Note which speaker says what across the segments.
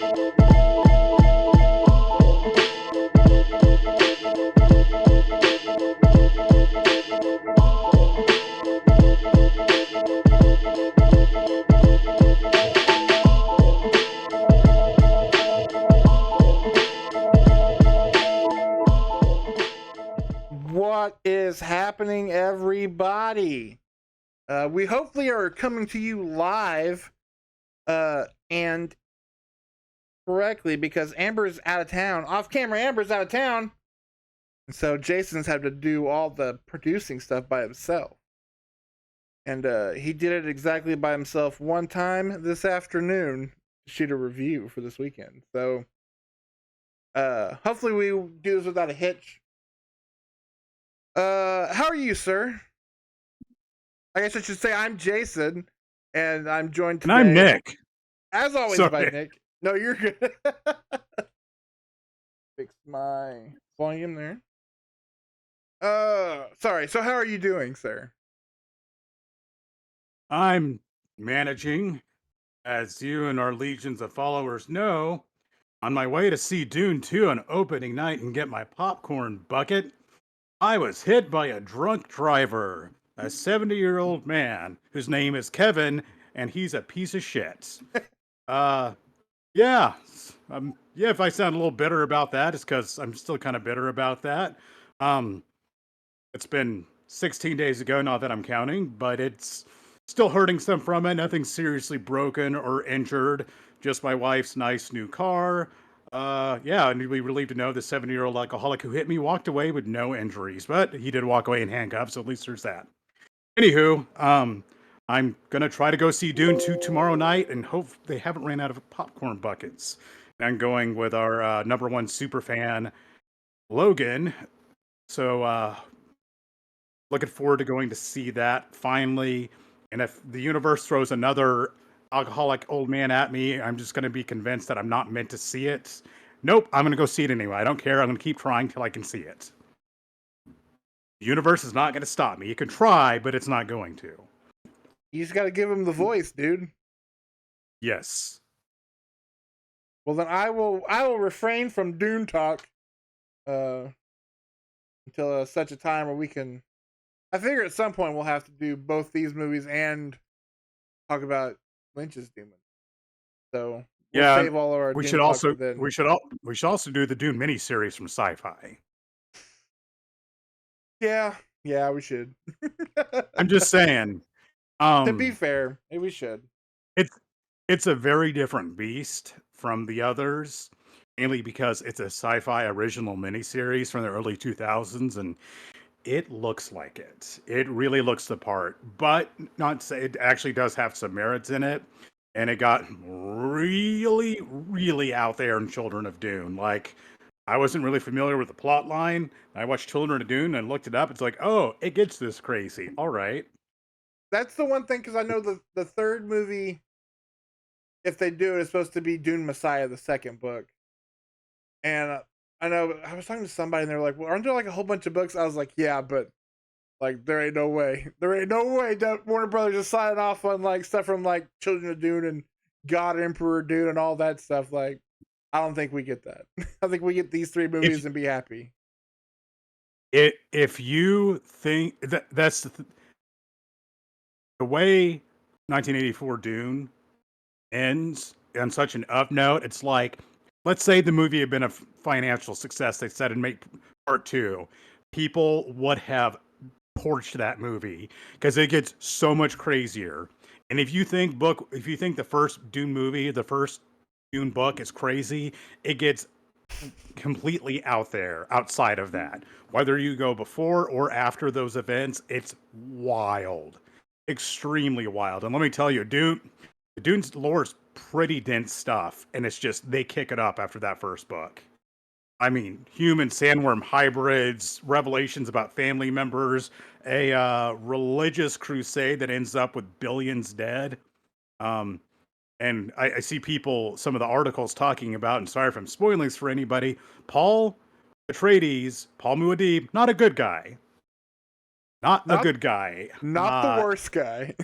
Speaker 1: What is happening, everybody? We hopefully are coming to you live and correctly because Amber's out of town. Off camera, Amber's out of town. And so Jason's had to do all the producing stuff by himself. And he did it exactly by himself one time this afternoon to shoot a review for this weekend. So hopefully we do this without a hitch. How are you, sir? I guess I should say I'm Jason, and I'm joined today.
Speaker 2: And I'm Nick.
Speaker 1: As always,
Speaker 2: Sorry.
Speaker 1: by Nick. No, you're good. Fix my volume there. Sorry. So how are you doing, sir?
Speaker 2: I'm managing, as you and our legions of followers know, on my way to see Dune 2 on opening night and get my popcorn bucket. I was hit by a drunk driver, a 70-year-old man whose name is Kevin, and he's a piece of shit. Yeah, if I sound a little bitter about that, it's because I'm still kind of bitter about that. It's been 16 days ago, not that I'm counting, but it's still hurting some from it. Nothing seriously broken or injured, just my wife's nice new car. And we were relieved to know the 70-year-old alcoholic who hit me walked away with no injuries, but he did walk away in handcuffs, so at least there's that. Anywho, I'm gonna try to go see Dune 2 tomorrow night and hope they haven't ran out of popcorn buckets. I'm going with our number one super fan, Logan. So, looking forward to going to see that finally. And if the universe throws another alcoholic old man at me, I'm just going to be convinced that I'm not meant to see it. Nope, I'm going to go see it anyway. I don't care. I'm going to keep trying till I can see it. The universe is not going to stop me. It can try, but it's not going to.
Speaker 1: You just got to give him the voice, dude.
Speaker 2: Yes.
Speaker 1: Well, then I will refrain from Dune talk until such a time where we can. I figure at some point we'll have to do both these movies and talk about Lynch's Dune. So we'll save all of our.
Speaker 2: We
Speaker 1: Dune
Speaker 2: should
Speaker 1: talk
Speaker 2: also
Speaker 1: for then.
Speaker 2: we should also do the Dune miniseries from Sci-Fi.
Speaker 1: Yeah, we should.
Speaker 2: I'm just saying.
Speaker 1: To be fair, maybe we should.
Speaker 2: It's a very different beast from the others, mainly because it's a Sci-Fi original miniseries from the early 2000s, and it looks like it. It really looks the part, but not to say it actually does have some merits in it. And it got really, really out there in Children of Dune. Like, I wasn't really familiar with the plot line. I watched Children of Dune and looked it up. It's like, oh, it gets this crazy. All right.
Speaker 1: That's the one thing, because I know the third movie, if they do it, is supposed to be Dune Messiah, the second book. And I know I was talking to somebody and they were like, well, aren't there like a whole bunch of books? I was like, yeah, but like there ain't no way that Warner Brothers is signing off on like stuff from like Children of Dune and God Emperor Dune and all that stuff. Like, I don't think we get that. I think we get these three movies and be happy.
Speaker 2: If you think that's the way 1984 Dune ends on such an up note, it's like, let's say the movie had been a financial success, they said, and make part 2. People would have torched that movie because it gets so much crazier. And if you think the first Dune movie, the first Dune book is crazy, it gets completely out there, outside of that. Whether you go before or after those events, it's wild. Extremely wild. And let me tell you, Dune's lore is pretty dense stuff, and it's just, they kick it up after that first book. I mean, human sandworm hybrids, revelations about family members, a religious crusade that ends up with billions dead. And I see some of the articles talking about, and sorry if I'm spoiling this for anybody, Paul Muad'Dib, not a good guy. Not a good guy.
Speaker 1: Not the worst guy.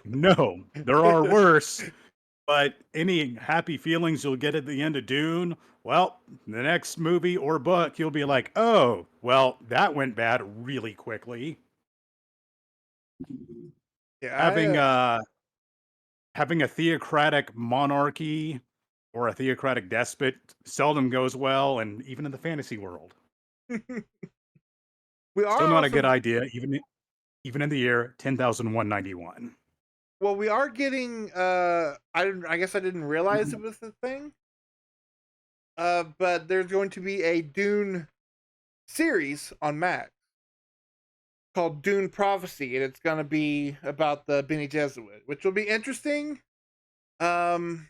Speaker 2: No, there are worse. But any happy feelings you'll get at the end of Dune, well, the next movie or book, you'll be like, oh, well, that went bad really quickly. Having
Speaker 1: Yeah,
Speaker 2: uh having a theocratic monarchy or a theocratic despot seldom goes well, and even in the fantasy world.
Speaker 1: we
Speaker 2: Still
Speaker 1: are
Speaker 2: not a good
Speaker 1: also
Speaker 2: idea, even in the year 10,191.
Speaker 1: well, we are getting. I guess I didn't realize it was a thing. But there's going to be a Dune series on Max called Dune Prophecy, and it's going to be about the Bene Gesserit, which will be interesting. Um,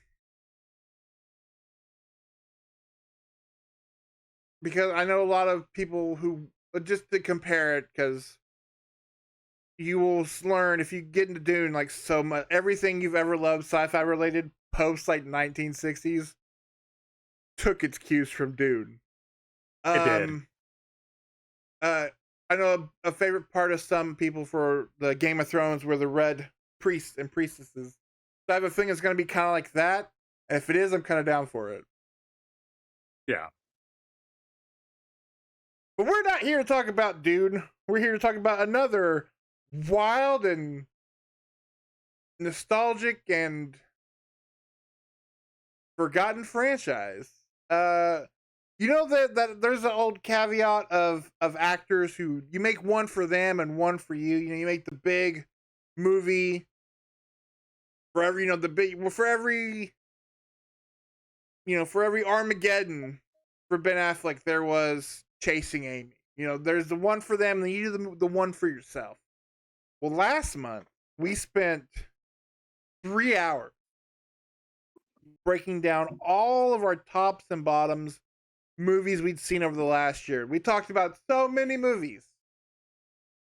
Speaker 1: because I know a lot of people who just to compare it, because you will learn if you get into Dune, like so much everything you've ever loved sci-fi related post like 1960s took its cues from Dune.
Speaker 2: It did.
Speaker 1: Um, I know a favorite part of some people for the Game of Thrones were the red priests and priestesses. So I have a thing it's going to be kind of like that. And if it is, I'm kind of down for it.
Speaker 2: Yeah.
Speaker 1: But we're not here to talk about Dune. We're here to talk about another wild and nostalgic and forgotten franchise. You know that there's an old caveat of actors who you make one for them and one for you. You know, you make the big movie for every the big for every for every Armageddon for Ben Affleck there was Chasing Amy. You know, there's the one for them, and you do the one for yourself. Well, last month we spent 3 hours breaking down all of our tops and bottoms movies we'd seen over the last year. We talked about so many movies.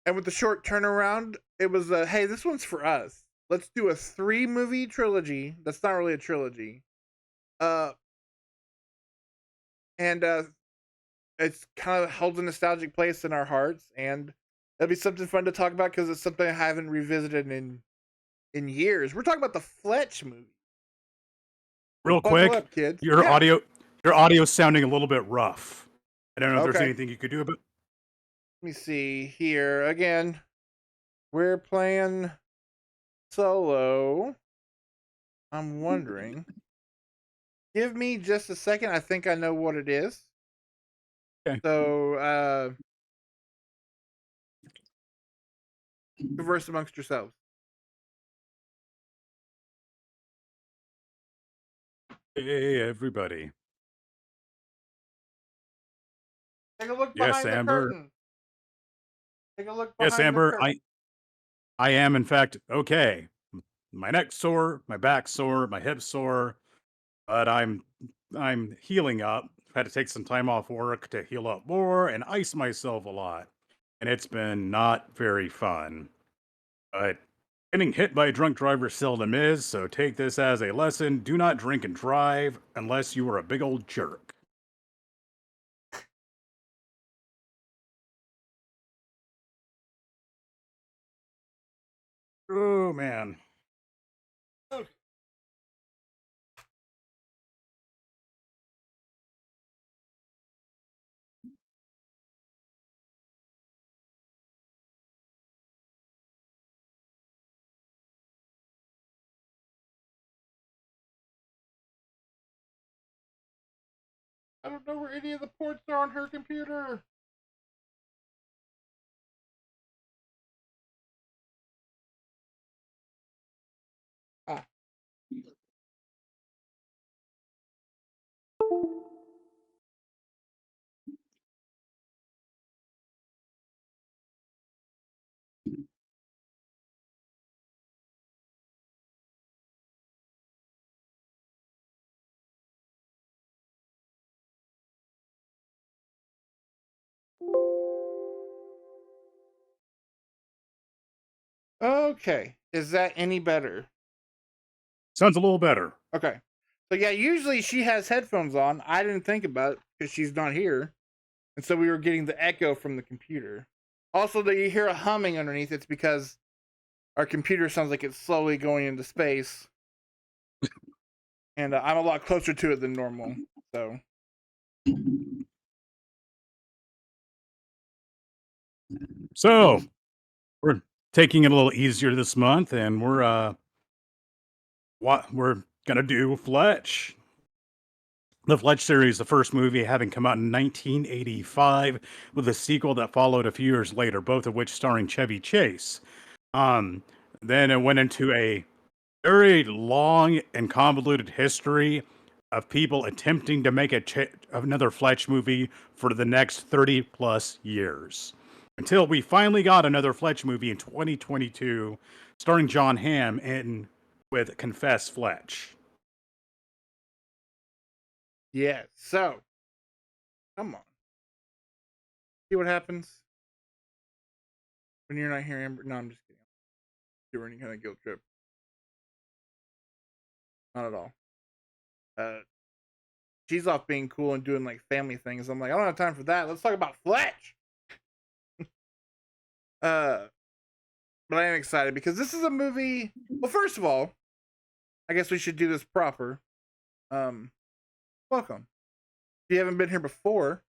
Speaker 1: And with the short turnaround, it was hey, this one's for us. Let's do a 3-movie trilogy. That's not really a trilogy. Uh and it's kind of holds a nostalgic place in our hearts, and it'll be something fun to talk about because it's something I haven't revisited in years. We're talking about the Fletch movie.
Speaker 2: Real
Speaker 1: Buckle
Speaker 2: quick,
Speaker 1: up, kids.
Speaker 2: your
Speaker 1: Yeah.
Speaker 2: audio your audio's sounding a little bit rough. I don't know if there's
Speaker 1: Okay.
Speaker 2: anything you could do about.
Speaker 1: Let me see here again. We're playing solo. I'm wondering. Give me just a second. I think I know what it is.
Speaker 2: Okay.
Speaker 1: So, converse amongst yourselves.
Speaker 2: Hey, everybody.
Speaker 1: Take a look
Speaker 2: Yes,
Speaker 1: behind the
Speaker 2: Amber.
Speaker 1: curtain. Take a look
Speaker 2: Yes,
Speaker 1: behind the
Speaker 2: Amber.
Speaker 1: curtain.
Speaker 2: I am in fact okay. My neck's sore, my back's sore, my hips sore, but I'm healing up. Had to take some time off work to heal up more and ice myself a lot. And it's been not very fun. But getting hit by a drunk driver seldom is, so take this as a lesson. Do not drink and drive unless you are a big old jerk. Oh man.
Speaker 1: Okay. I don't know where any of the ports are on her computer. Ah. Okay. Is that any better?
Speaker 2: Sounds a little better.
Speaker 1: Okay. So yeah, usually she has headphones on. I didn't think about it because she's not here, and so we were getting the echo from the computer. Also, that you hear a humming underneath, it's because our computer sounds like it's slowly going into space. and I'm a lot closer to it than normal. So
Speaker 2: we're taking it a little easier this month, and we're gonna do Fletch. The Fletch series, the first movie having come out in 1985, with a sequel that followed a few years later, both of which starring Chevy Chase. Um, then it went into a very long and convoluted history of people attempting to make another Fletch movie for the next 30 plus years. Until we finally got another Fletch movie in 2022, starring John Hamm and with Confess Fletch.
Speaker 1: yeah, so come on, see what happens when you're not here, Amber. No, I'm just kidding. Doing any kind of guilt trip? Not at all. She's off being cool and doing like family things. I'm like, I don't have time for that. Let's talk about Fletch. But I am excited because this is a movie. Well, first of all, I guess we should do this proper. Welcome. If you haven't been here before,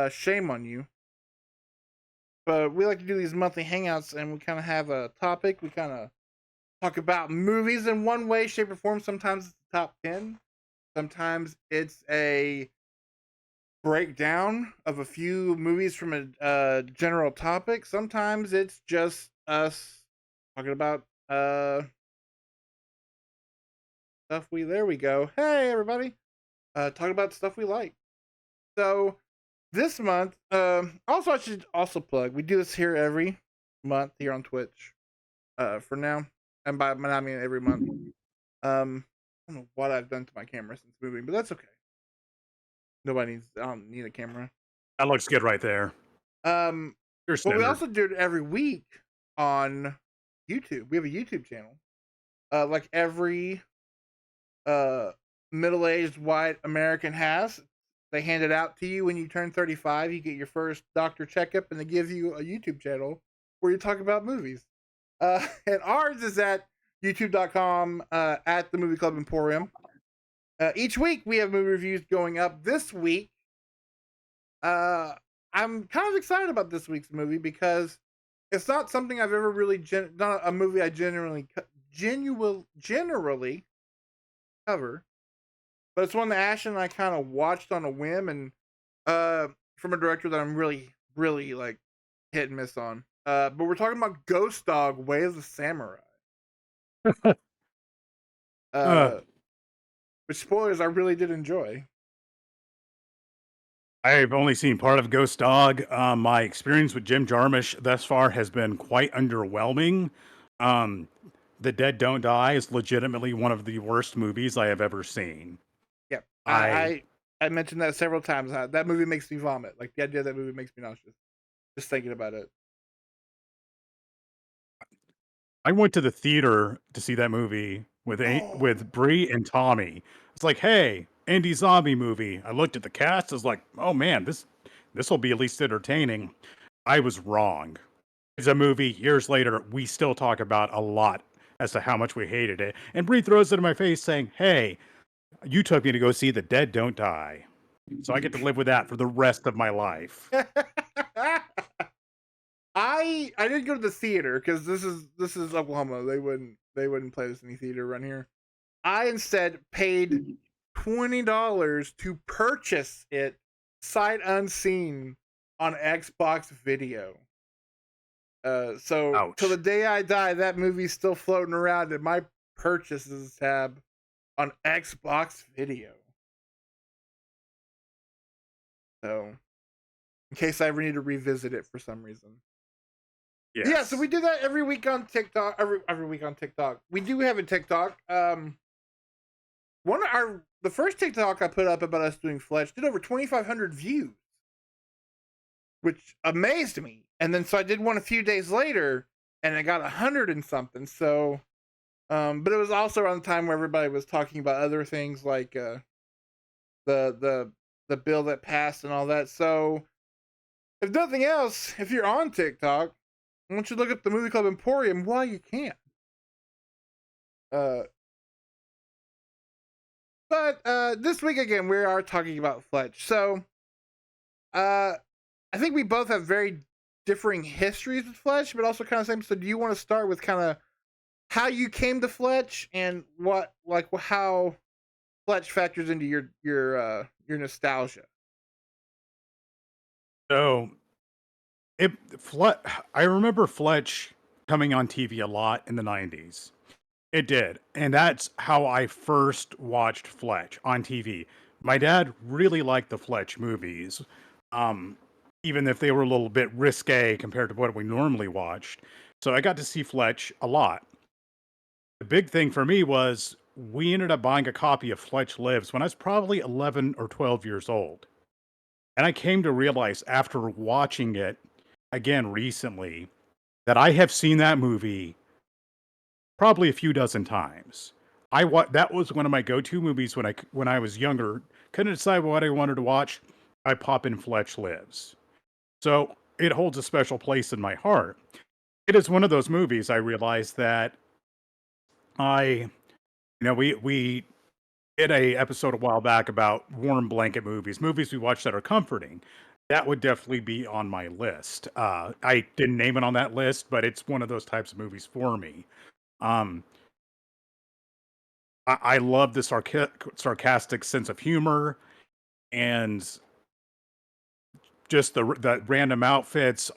Speaker 1: shame on you. But we like to do these monthly hangouts, and we kind of have a topic. We kind of talk about movies in one way, shape, or form. Sometimes it's the top 10. Sometimes it's a breakdown of a few movies from a general topic. Sometimes it's just us talking about stuff we. There we go. Hey everybody, talking about stuff we like. So this month, also I should also plug. We do this here every month here on Twitch. For now, and by I mean every month. I don't know what I've done to my camera since moving, but that's okay. Nobody needs. I don't need a camera.
Speaker 2: That looks good right there.
Speaker 1: But we also do it every week on YouTube. We have a YouTube channel. Like every middle-aged white American has. They hand it out to you when you turn 35. You get your first doctor checkup, and they give you a YouTube channel where you talk about movies. And ours is at youtube.com at the Movie Club Emporium. Each week we have movie reviews going up. This week, I'm kind of excited about this week's movie because it's not something I've ever really not a movie I generally cover, but it's one that Ash and I kind of watched on a whim, and from a director that I'm really like hit and miss on. But we're talking about Ghost Dog: Way of the Samurai. Which, spoilers, I really did enjoy.
Speaker 2: I've only seen part of Ghost Dog. My experience with Jim Jarmusch thus far has been quite underwhelming. The Dead Don't Die is legitimately one of the worst movies I have ever seen.
Speaker 1: Yep. I mentioned that several times. That movie makes me vomit. Like, the idea of that movie makes me nauseous. Just thinking about it.
Speaker 2: I went to the theater to see that movie with Bree and Tommy. It's like, hey, indie zombie movie. I looked at the cast. I was like, oh man, this will be at least entertaining. I was wrong. It's a movie. Years later, we still talk about a lot as to how much we hated it. And Bree throws it in my face, saying, "Hey, you took me to go see The Dead Don't Die." So I get to live with that for the rest of my life.
Speaker 1: I didn't go to the theater because this is Oklahoma. They wouldn't play this in any theater around here. I instead paid $20 to purchase it sight unseen on Xbox Video. So
Speaker 2: Ouch.
Speaker 1: till the day I die, that movie's still floating around in my purchases tab on Xbox Video. So, in case I ever need to revisit it for some reason. Yes. Yeah, so we do that every week on TikTok. Every week on TikTok. We do have a TikTok. The first TikTok I put up about us doing Fletch did over 2,500 views, which amazed me. And then so I did one a few days later, and it got 100 and something. So, but it was also around the time where everybody was talking about other things like the bill that passed and all that. So, if nothing else, if you're on TikTok, why don't you look up the Movie Club Emporium while you can? But this week again, we are talking about Fletch. So I think we both have very differing histories with Fletch, but also kind of same. So do you want to start with kind of how you came to Fletch and what like how Fletch factors into your nostalgia?
Speaker 2: So it Fletch. I remember Fletch coming on TV a lot in the '90s. It did, and that's how I first watched Fletch on TV. My dad really liked the Fletch movies, um, even if they were a little bit risque compared to what we normally watched. So I got to see Fletch a lot. The big thing for me was we ended up buying a copy of Fletch Lives when I was probably 11 or 12 years old. And I came to realize after watching it again recently that I have seen that movie probably a few dozen times. That was one of my go-to movies when I was younger. Couldn't decide what I wanted to watch. I pop in Fletch Lives. So it holds a special place in my heart. It is one of those movies I realized that we did a episode a while back about warm blanket movies we watch that are comforting. That would definitely be on my list. I didn't name it on that list, but it's one of those types of movies for me. Um, I love the sarcastic sense of humor and just the random outfits,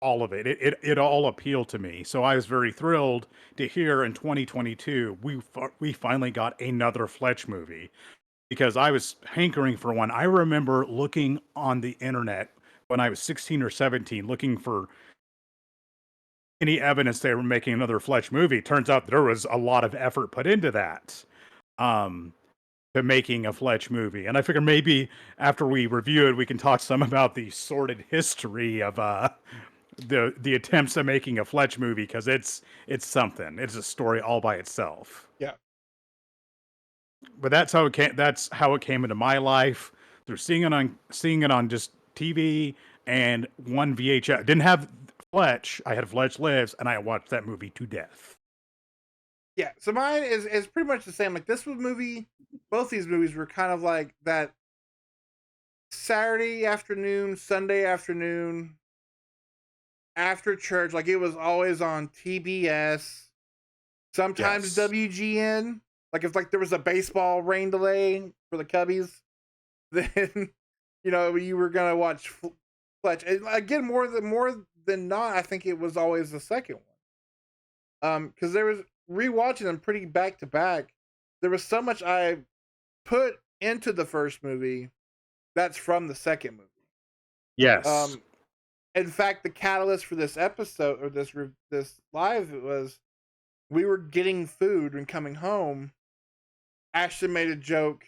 Speaker 2: all of it. It all appealed to me. So I was very thrilled to hear in 2022 we finally got another Fletch movie because I was hankering for one. I remember looking on the internet when I was 16 or 17, looking for any evidence they were making another Fletch movie. Turns out there was a lot of effort put into that. Um, to making a Fletch movie. And I figure maybe after we review it, we can talk some about the sordid history of the attempts at making a Fletch movie because it's something. It's a story all by itself.
Speaker 1: Yeah.
Speaker 2: But that's how it came. That's how it came into my life through seeing it on just TV and one VHS. Didn't have Fletch. I had Fletch Lives, and I watched that movie to death.
Speaker 1: Yeah, so mine is pretty much the same. Like this was movie, both these movies were kind of like that Saturday afternoon, Sunday afternoon after church. Like it was always on TBS, sometimes
Speaker 2: Yes.
Speaker 1: WGN. Like if like there was a baseball rain delay for the Cubbies, then you were gonna watch Fletch. And again, more than not, I think it was always the second one. Because there was rewatching them pretty back to back. There was so much I put into the first movie that's from the second movie.
Speaker 2: Yes.
Speaker 1: In fact, the catalyst for this episode or this live was we were getting food and coming home. Ashton made a joke,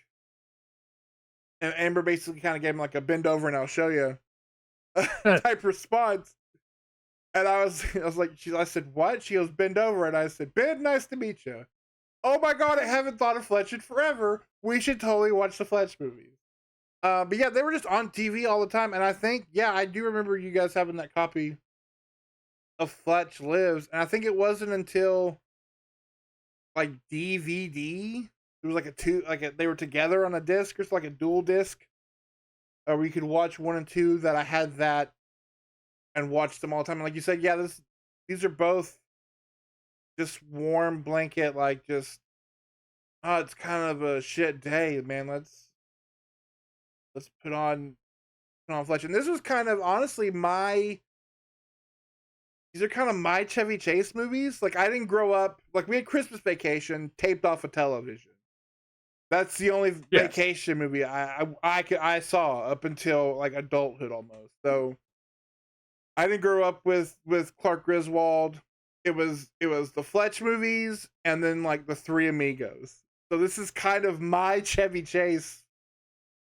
Speaker 1: and Amber basically kind of gave him like a bend over and I'll show you type response. And I was like, I said, what? She goes, bend over. And I said, Ben, nice to meet you. Oh my God, I haven't thought of Fletch in forever. We should totally watch the Fletch movies. But yeah, they were just on TV all the time. And I think, yeah, I do remember you guys having that copy of Fletch Lives. And I think it wasn't until like DVD. It was they were together on a disc or like a dual disc. Where you could watch 1 and 2 that I had that and watch them all the time. And like you said, yeah, these are both just warm blanket, like just it's kind of a shit day, man. Let's put on Fletch. And this was kind of honestly these are kind of my Chevy Chase movies. Like I didn't grow up like we had Christmas Vacation taped off of television. That's the only vacation movie I saw up until like adulthood almost. So I didn't grow up with Clark Griswold. It was the Fletch movies and then like the Three Amigos. So this is kind of my Chevy Chase.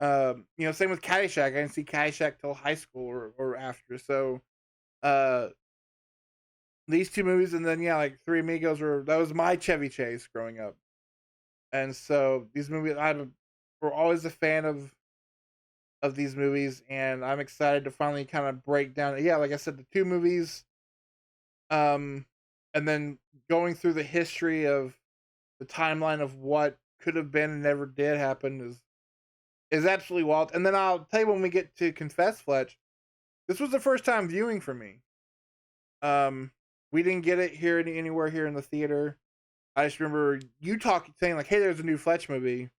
Speaker 1: Same with Caddyshack. I didn't see Caddyshack till high school or after. So these two movies and then yeah, like Three Amigos that was my Chevy Chase growing up. And so these movies we're always a fan of these movies, and I'm excited to finally kind of break down. Yeah, like I said, the two movies, and then going through the history of the timeline of what could have been and never did happen is absolutely wild. And then I'll tell you when we get to Confess Fletch, this was the first time viewing for me. We didn't get it here anywhere here in the theater. I just remember you saying like, "Hey, there's a new Fletch movie,"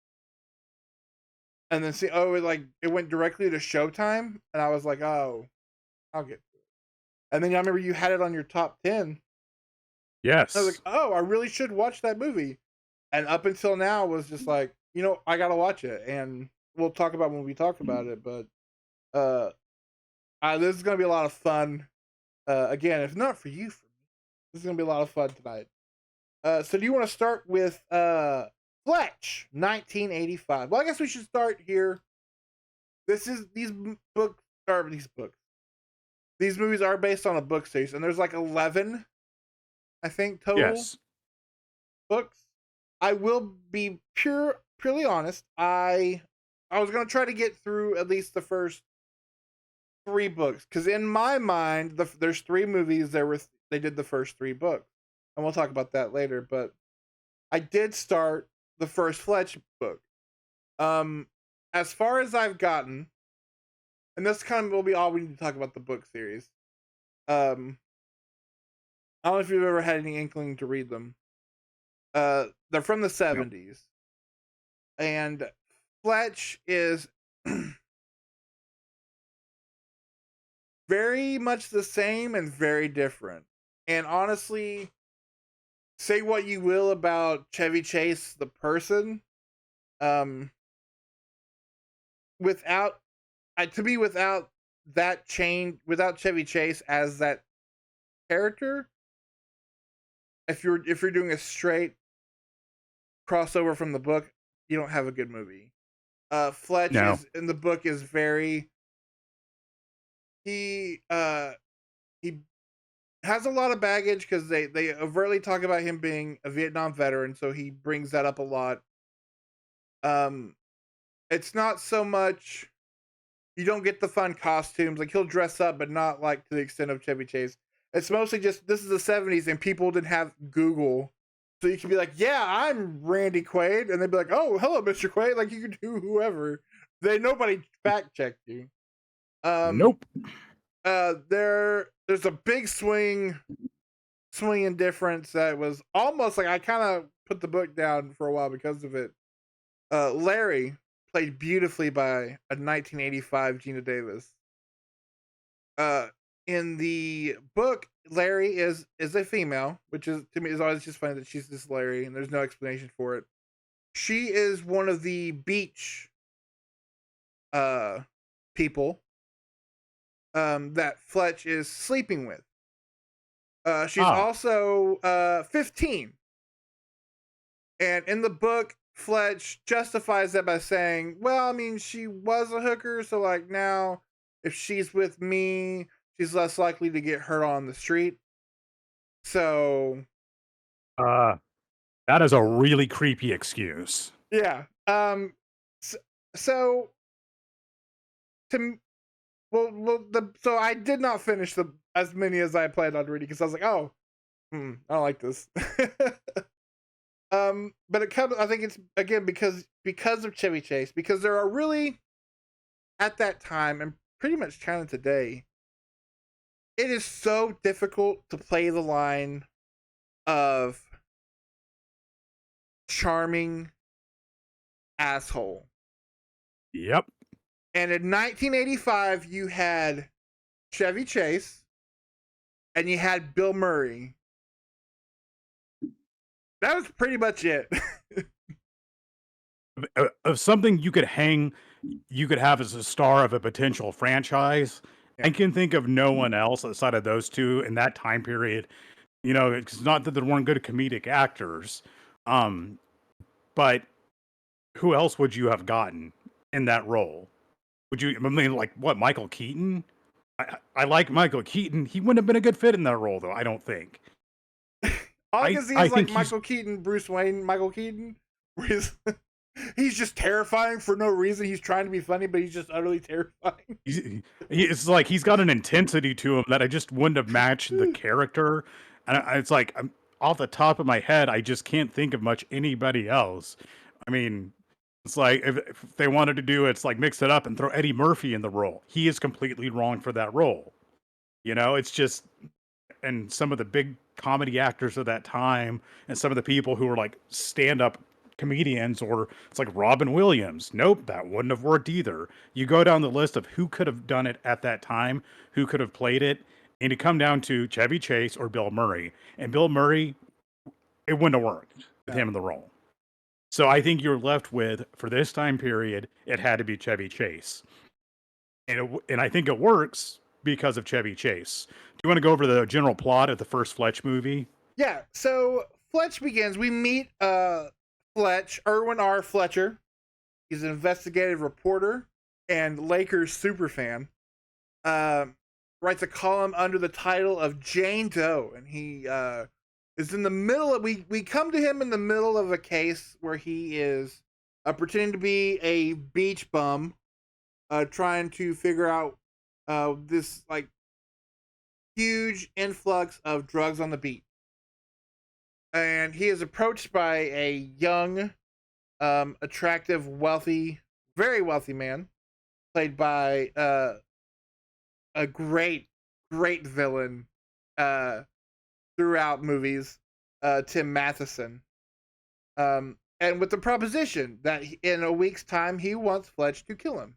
Speaker 1: and then it went directly to Showtime, and I was like, "Oh, I'll get to it." And then I remember you had it on your top 10. I was like,
Speaker 2: Yes.
Speaker 1: "Oh, I really should watch that movie." And up until now was just like, I gotta watch it, and we'll talk about when we talk about it. But uh, this is gonna be a lot of fun. Again, if not for you, for me, this is gonna be a lot of fun tonight. So do you want to start with Fletch, 1985? Well, I guess we should start here. These movies are based on a book series, and there's like 11, I think, total
Speaker 2: Yes.
Speaker 1: books. I will be purely honest. I was gonna try to get through at least the first 3 books, because in my mind, there's 3 movies. They did the first 3 books, and we'll talk about that later. But I did start the first Fletch book. As far as I've gotten, and this kind of will be all we need to talk about the book series. I don't know if you've ever had any inkling to read them. They're from the 70s, and Fletch is very much the same and very different. And honestly, say what you will about Chevy Chase the person, without that change, without Chevy Chase as that character, if you're doing a straight crossover from the book, you don't have a good movie. Fletch
Speaker 2: No.
Speaker 1: is in the book is very he has a lot of baggage, because they overtly talk about him being a Vietnam veteran, so he brings that up a lot. It's not so much, you don't get the fun costumes. Like, he'll dress up, but not like to the extent of Chevy Chase. It's mostly just, this is the 70s and people didn't have Google, so you can be like, "Yeah, I'm Randy Quaid," and they'd be like, "Oh, hello, Mr. Quaid." Like, you could do whoever. Nobody fact checked you.
Speaker 2: Nope.
Speaker 1: There's a big swinging difference that was almost like, I kind of put the book down for a while because of it. Larry, played beautifully by a 1985 Gina Davis. In the book, Larry is a female, which is, to me, is always just funny that she's this Larry, and there's no explanation for it. She is one of the beach people that Fletch is sleeping with. She's also 15. And in the book, Fletch justifies that by saying, "Well, I mean, she was a hooker, so like now, if she's with me, she's less likely to get hurt on the street." So
Speaker 2: That is a really creepy excuse.
Speaker 1: yeah. So to so I did not finish as many as I planned on reading, because I was like, "Oh, I don't like this." But it comes, I think it's, again, because of Chevy Chase, because there are really, at that time and pretty much counted today, it is so difficult to play the line of charming asshole.
Speaker 2: Yep.
Speaker 1: And in 1985, you had Chevy Chase and you had Bill Murray. That was pretty much it.
Speaker 2: Of something you could have as a star of a potential franchise.
Speaker 1: Yeah.
Speaker 2: I can think of no one else outside of those two in that time period. It's not that there weren't good comedic actors, but who else would you have gotten in that role? I mean, like, what, Michael Keaton? I like Michael Keaton. He wouldn't have been a good fit in that role, though, I don't think.
Speaker 1: All I can see is like
Speaker 2: think
Speaker 1: Michael Keaton, Bruce Wayne, Michael Keaton, where he's just terrifying for no reason. He's trying to be funny, but he's just utterly terrifying.
Speaker 2: It's like he's got an intensity to him that I just wouldn't have matched the character. And it's like, off the top of my head, I just can't think of much anybody else. I mean, it's like if they wanted to do it's like mix it up and throw Eddie Murphy in the role. He is completely wrong for that role. It's just and some of the big comedy actors of that time and some of the people who were like stand-up comedians or it's like Robin Williams. Nope, that wouldn't have worked either. You go down the list of who could have done it at that time, who could have played it, and you come down to Chevy Chase or Bill Murray. And Bill Murray, it wouldn't have worked with him in the role. So I think you're left with, for this time period, it had to be Chevy Chase. And I think it works because of Chevy Chase. Do you want to go over the general plot of the first Fletch movie?
Speaker 1: Yeah, so Fletch begins. We meet Fletch, Irwin R. Fletcher. He's an investigative reporter and Lakers superfan. Writes a column under the title of Jane Doe, and he is in the middle of, we come to him in the middle of a case where he is pretending to be a beach bum, trying to figure out this like huge influx of drugs on the beach. And he is approached by a young, attractive, wealthy, very wealthy man, played by a great villain throughout movies, Tim Matheson. And with the proposition that in a week's time he wants Fletch to kill him.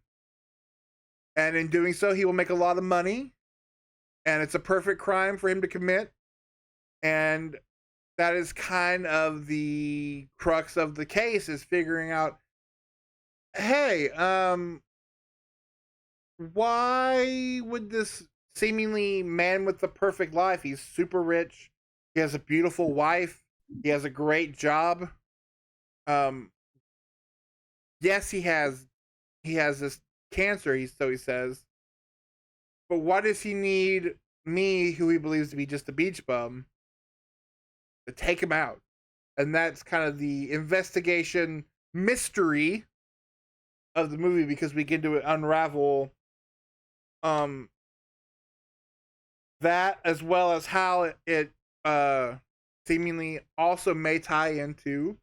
Speaker 1: And in doing so, he will make a lot of money. And it's a perfect crime for him to commit. And that is kind of the crux of the case, is figuring out, hey, why would this seemingly man with the perfect life, he's super rich, he has a beautiful wife, he has a great job, yes, he has this cancer, so he says, but why does he need me, who he believes to be just a beach bum, to take him out? And that's kind of the investigation mystery of the movie, because we get to unravel that, as well as how it seemingly also may tie into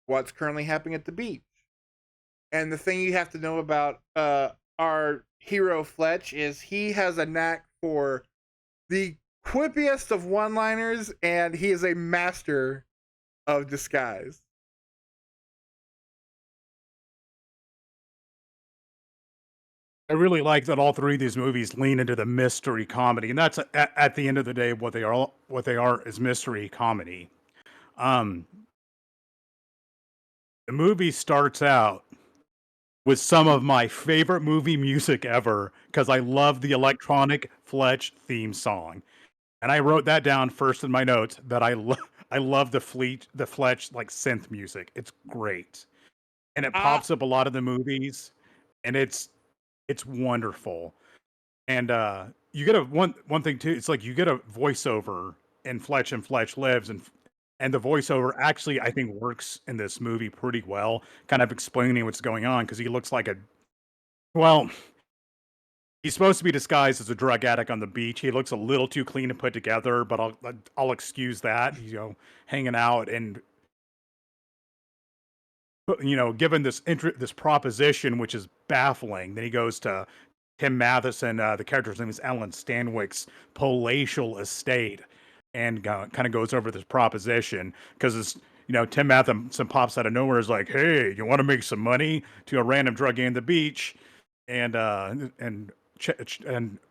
Speaker 1: what's currently happening at the beach. And the thing you have to know about our hero Fletch is he has a knack for the quippiest of one-liners, and he is a master of disguise.
Speaker 2: I really like that all three of these movies lean into the mystery comedy, and that's at the end of the day what they are. What they are is mystery comedy. Um, the movie starts out with some of my favorite movie music ever because I love the electronic Fletch theme song, and I wrote that down first in my notes that I love the Fletch like synth music. It's great, and it pops up a lot of the movies, and it's wonderful. And you get one thing too. It's like you get a voiceover in Fletch and Fletch Lives, and the voiceover actually I think works in this movie pretty well, kind of explaining what's going on because he looks like well, he's supposed to be disguised as a drug addict on the beach. He looks a little too clean and put together, but I'll excuse that. Hanging out and given this proposition, which is baffling. Then he goes to Tim Matheson, the character's name is Alan Stanwyck's palatial estate, and kind of goes over this proposition because Tim Matheson pops out of nowhere, is like, "Hey, you want to make some money?" to a random druggie on the beach, and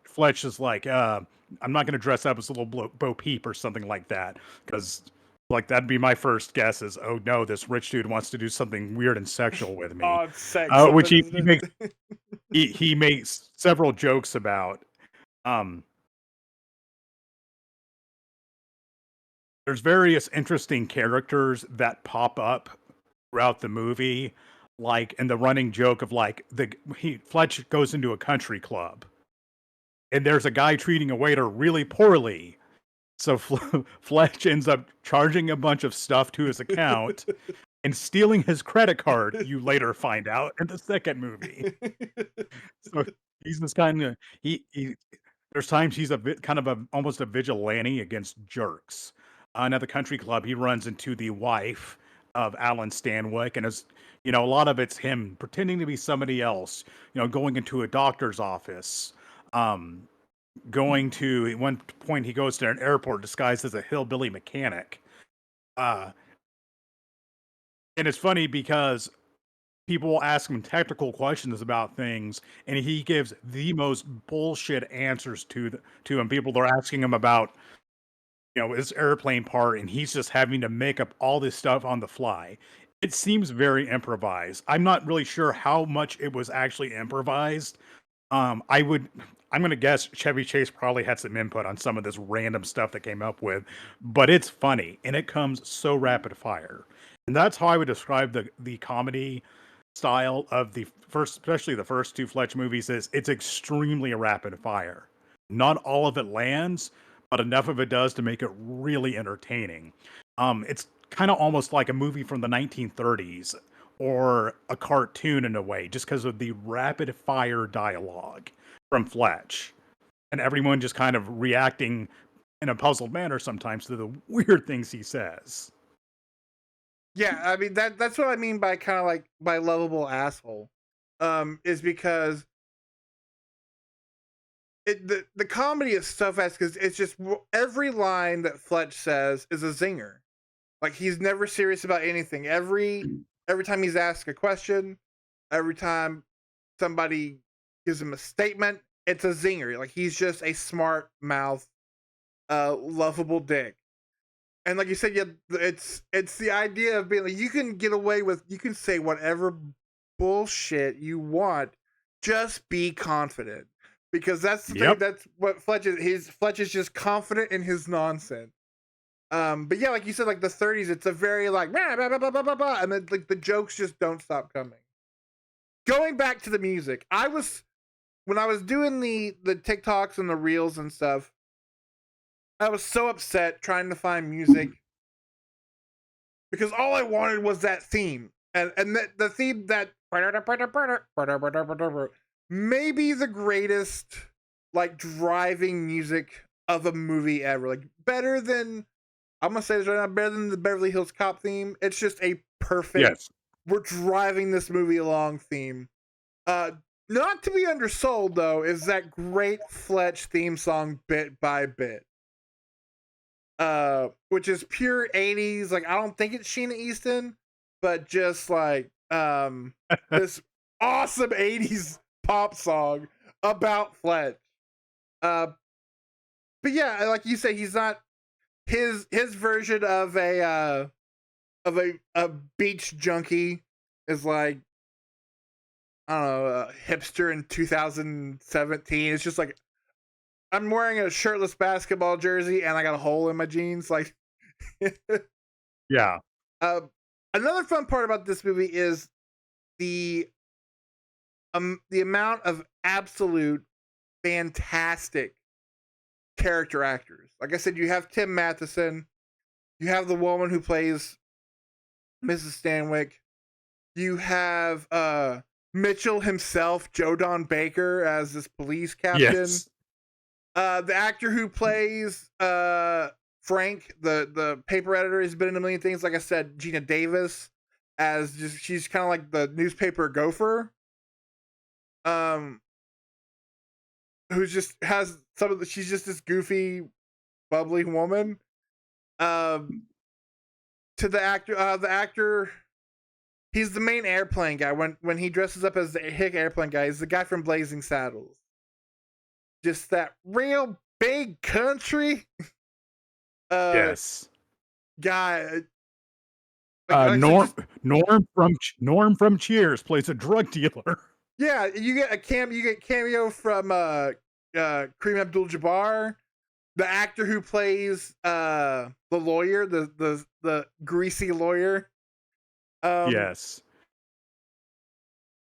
Speaker 2: Fletch is like, "I'm not going to dress up as a little Bo Peep or something like that," because like that'd be my first guess is, oh no, this rich dude wants to do something weird and sexual with me.
Speaker 1: Oh, it's sex.
Speaker 2: Which he makes he makes several jokes about. There's various interesting characters that pop up throughout the movie, like in the running joke of like Fletch goes into a country club, and there's a guy treating a waiter really poorly. So Fletch ends up charging a bunch of stuff to his account and stealing his credit card, you later find out in the second movie. So he's this kind of he there's times he's a bit kind of almost a vigilante against jerks. At the country club, he runs into the wife of Alan Stanwyck and is You know, a lot of it's him pretending to be somebody else. You know, going into a doctor's office. Um, Going to at one point he goes to an airport disguised as a hillbilly mechanic. Uh, and it's funny because people will ask him technical questions about things, and he gives the most bullshit answers to him. People are asking him about, you know, his airplane part, and he's just having to make up all this stuff on the fly. It seems very improvised. I'm not really sure how much it was actually improvised. I would, I'm gonna guess Chevy Chase probably had some input on some of this random stuff that came up with, but it's funny and it comes so rapid fire, and that's how I would describe the comedy style of the first, especially the first two Fletch movies. Is it's extremely rapid fire. Not all of it lands, but enough of it does to make it really entertaining. It's kind of almost like a movie from the 1930s or a cartoon in a way, just because of the rapid fire dialogue from Fletch and everyone just kind of reacting in a puzzled manner sometimes to the weird things he says.
Speaker 1: Yeah, I mean that's what I mean by kind of like by lovable asshole. Is because the comedy is so fast because it's just every line that Fletch says is a zinger. Like he's never serious about anything. Every time he's asked a question, every time somebody gives him a statement, it's a zinger. Like he's just a smart mouth, lovable dick. And like you said, yeah, it's the idea of being like you can get away with, you can say whatever bullshit you want, just be confident, because that's the thing.
Speaker 2: Yep.
Speaker 1: That's what Fletch is. Fletch is just confident in his nonsense. But yeah, like you said, like the 30s, it's a very like blah, blah, blah, blah, blah, blah, and then like the jokes just don't stop coming. Going back to the music, when I was doing the TikToks and the reels and stuff, I was so upset trying to find music because all I wanted was that theme, and the theme that maybe the greatest like driving music of a movie ever, like better than, I'm gonna say this right now, better than the Beverly Hills Cop theme. It's just a perfect,
Speaker 2: Yes.
Speaker 1: we're driving this movie along theme. Uh, Not to be undersold though is that great Fletch theme song, Bit by Bit, which is pure 80s. Like I don't think it's Sheena Easton, but just like this awesome 80s pop song about Fletch. Uh, but yeah, like you say, he's not, his version of a beach junkie is like, I don't know, a hipster in 2017. It's just like I'm wearing a shirtless basketball jersey and I got a hole in my jeans. Like,
Speaker 2: Yeah.
Speaker 1: uh, another fun part about this movie is the the amount of absolute fantastic character actors. Like I said, you have Tim Matheson, you have the woman who plays Mrs. Stanwyck, you have Mitchell himself, Joe Don Baker, as this police captain.
Speaker 2: Yes.
Speaker 1: The actor who plays Frank, the paper editor, has been in a million things. Like I said, Gina Davis, as just, she's kind of like the newspaper gopher. Um, who just has some of the, she's just this goofy, bubbly woman. Um, to the actor, he's the main airplane guy. When he dresses up as the hick airplane guy, he's the guy from Blazing Saddles. Just that real big country
Speaker 2: Yes.
Speaker 1: guy. Like
Speaker 2: Norm
Speaker 1: just,
Speaker 2: Norm from Cheers plays a drug dealer.
Speaker 1: yeah, you get cameo from Kareem Abdul-Jabbar, the actor who plays the lawyer, the greasy lawyer.
Speaker 2: Yes.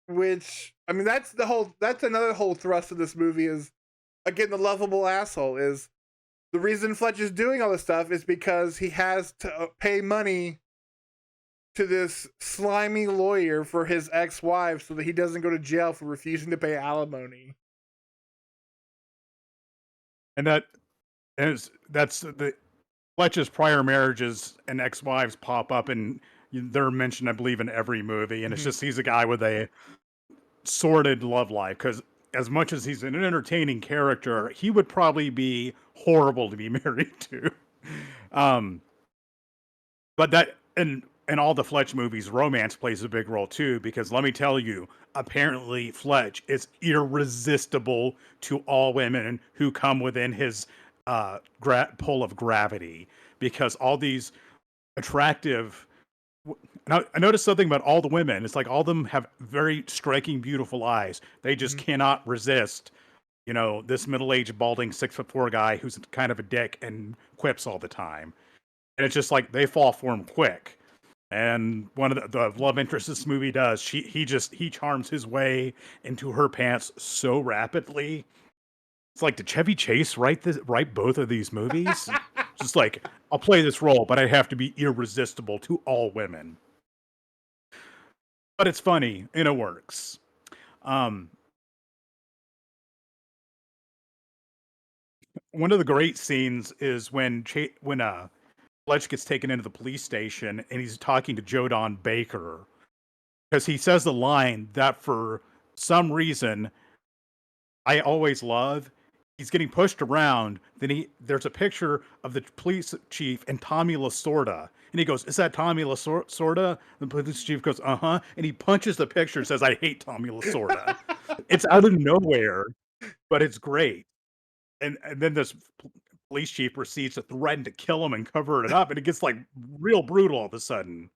Speaker 1: Which, I mean, that's another whole thrust of this movie is, again, the lovable asshole is the reason Fletch is doing all this stuff is because he has to pay money to this slimy lawyer for his ex-wife so that he doesn't go to jail for refusing to pay alimony.
Speaker 2: And that's the Fletch's prior marriages and ex-wives pop up in they're mentioned, I believe, in every movie, and it's
Speaker 1: Mhm.
Speaker 2: just he's a guy with a sordid love life. Because as much as he's an entertaining character, he would probably be horrible to be married to. Um, but that in all the Fletch movies, romance plays a big role too. Because let me tell you, apparently Fletch is irresistible to all women who come within his pull of gravity. Because all these attractive now, I noticed something about all the women. It's like all of them have very striking, beautiful eyes. They just
Speaker 1: Mhm.
Speaker 2: cannot resist, this middle-aged, balding, 6'4" guy who's kind of a dick and quips all the time. And it's just like they fall for him quick. And one of the love interest this movie does, he charms his way into her pants so rapidly. It's like, did Chevy Chase write both of these movies? Just like, I'll play this role, but I have to be irresistible to all women. But it's funny and it works. Um, One of the great scenes is when Fletch gets taken into the police station and he's talking to Jodan Baker because he says the line that for some reason I always love. He's getting pushed around. Then there's a picture of the police chief and Tommy Lasorda, and he goes, "Is that Tommy Lasorda?" The police chief goes, "Uh huh," and he punches the picture and says, "I hate Tommy Lasorda." It's out of nowhere, but it's great. And then this police chief proceeds to threaten to kill him and cover it up, and it gets like real brutal all of a sudden.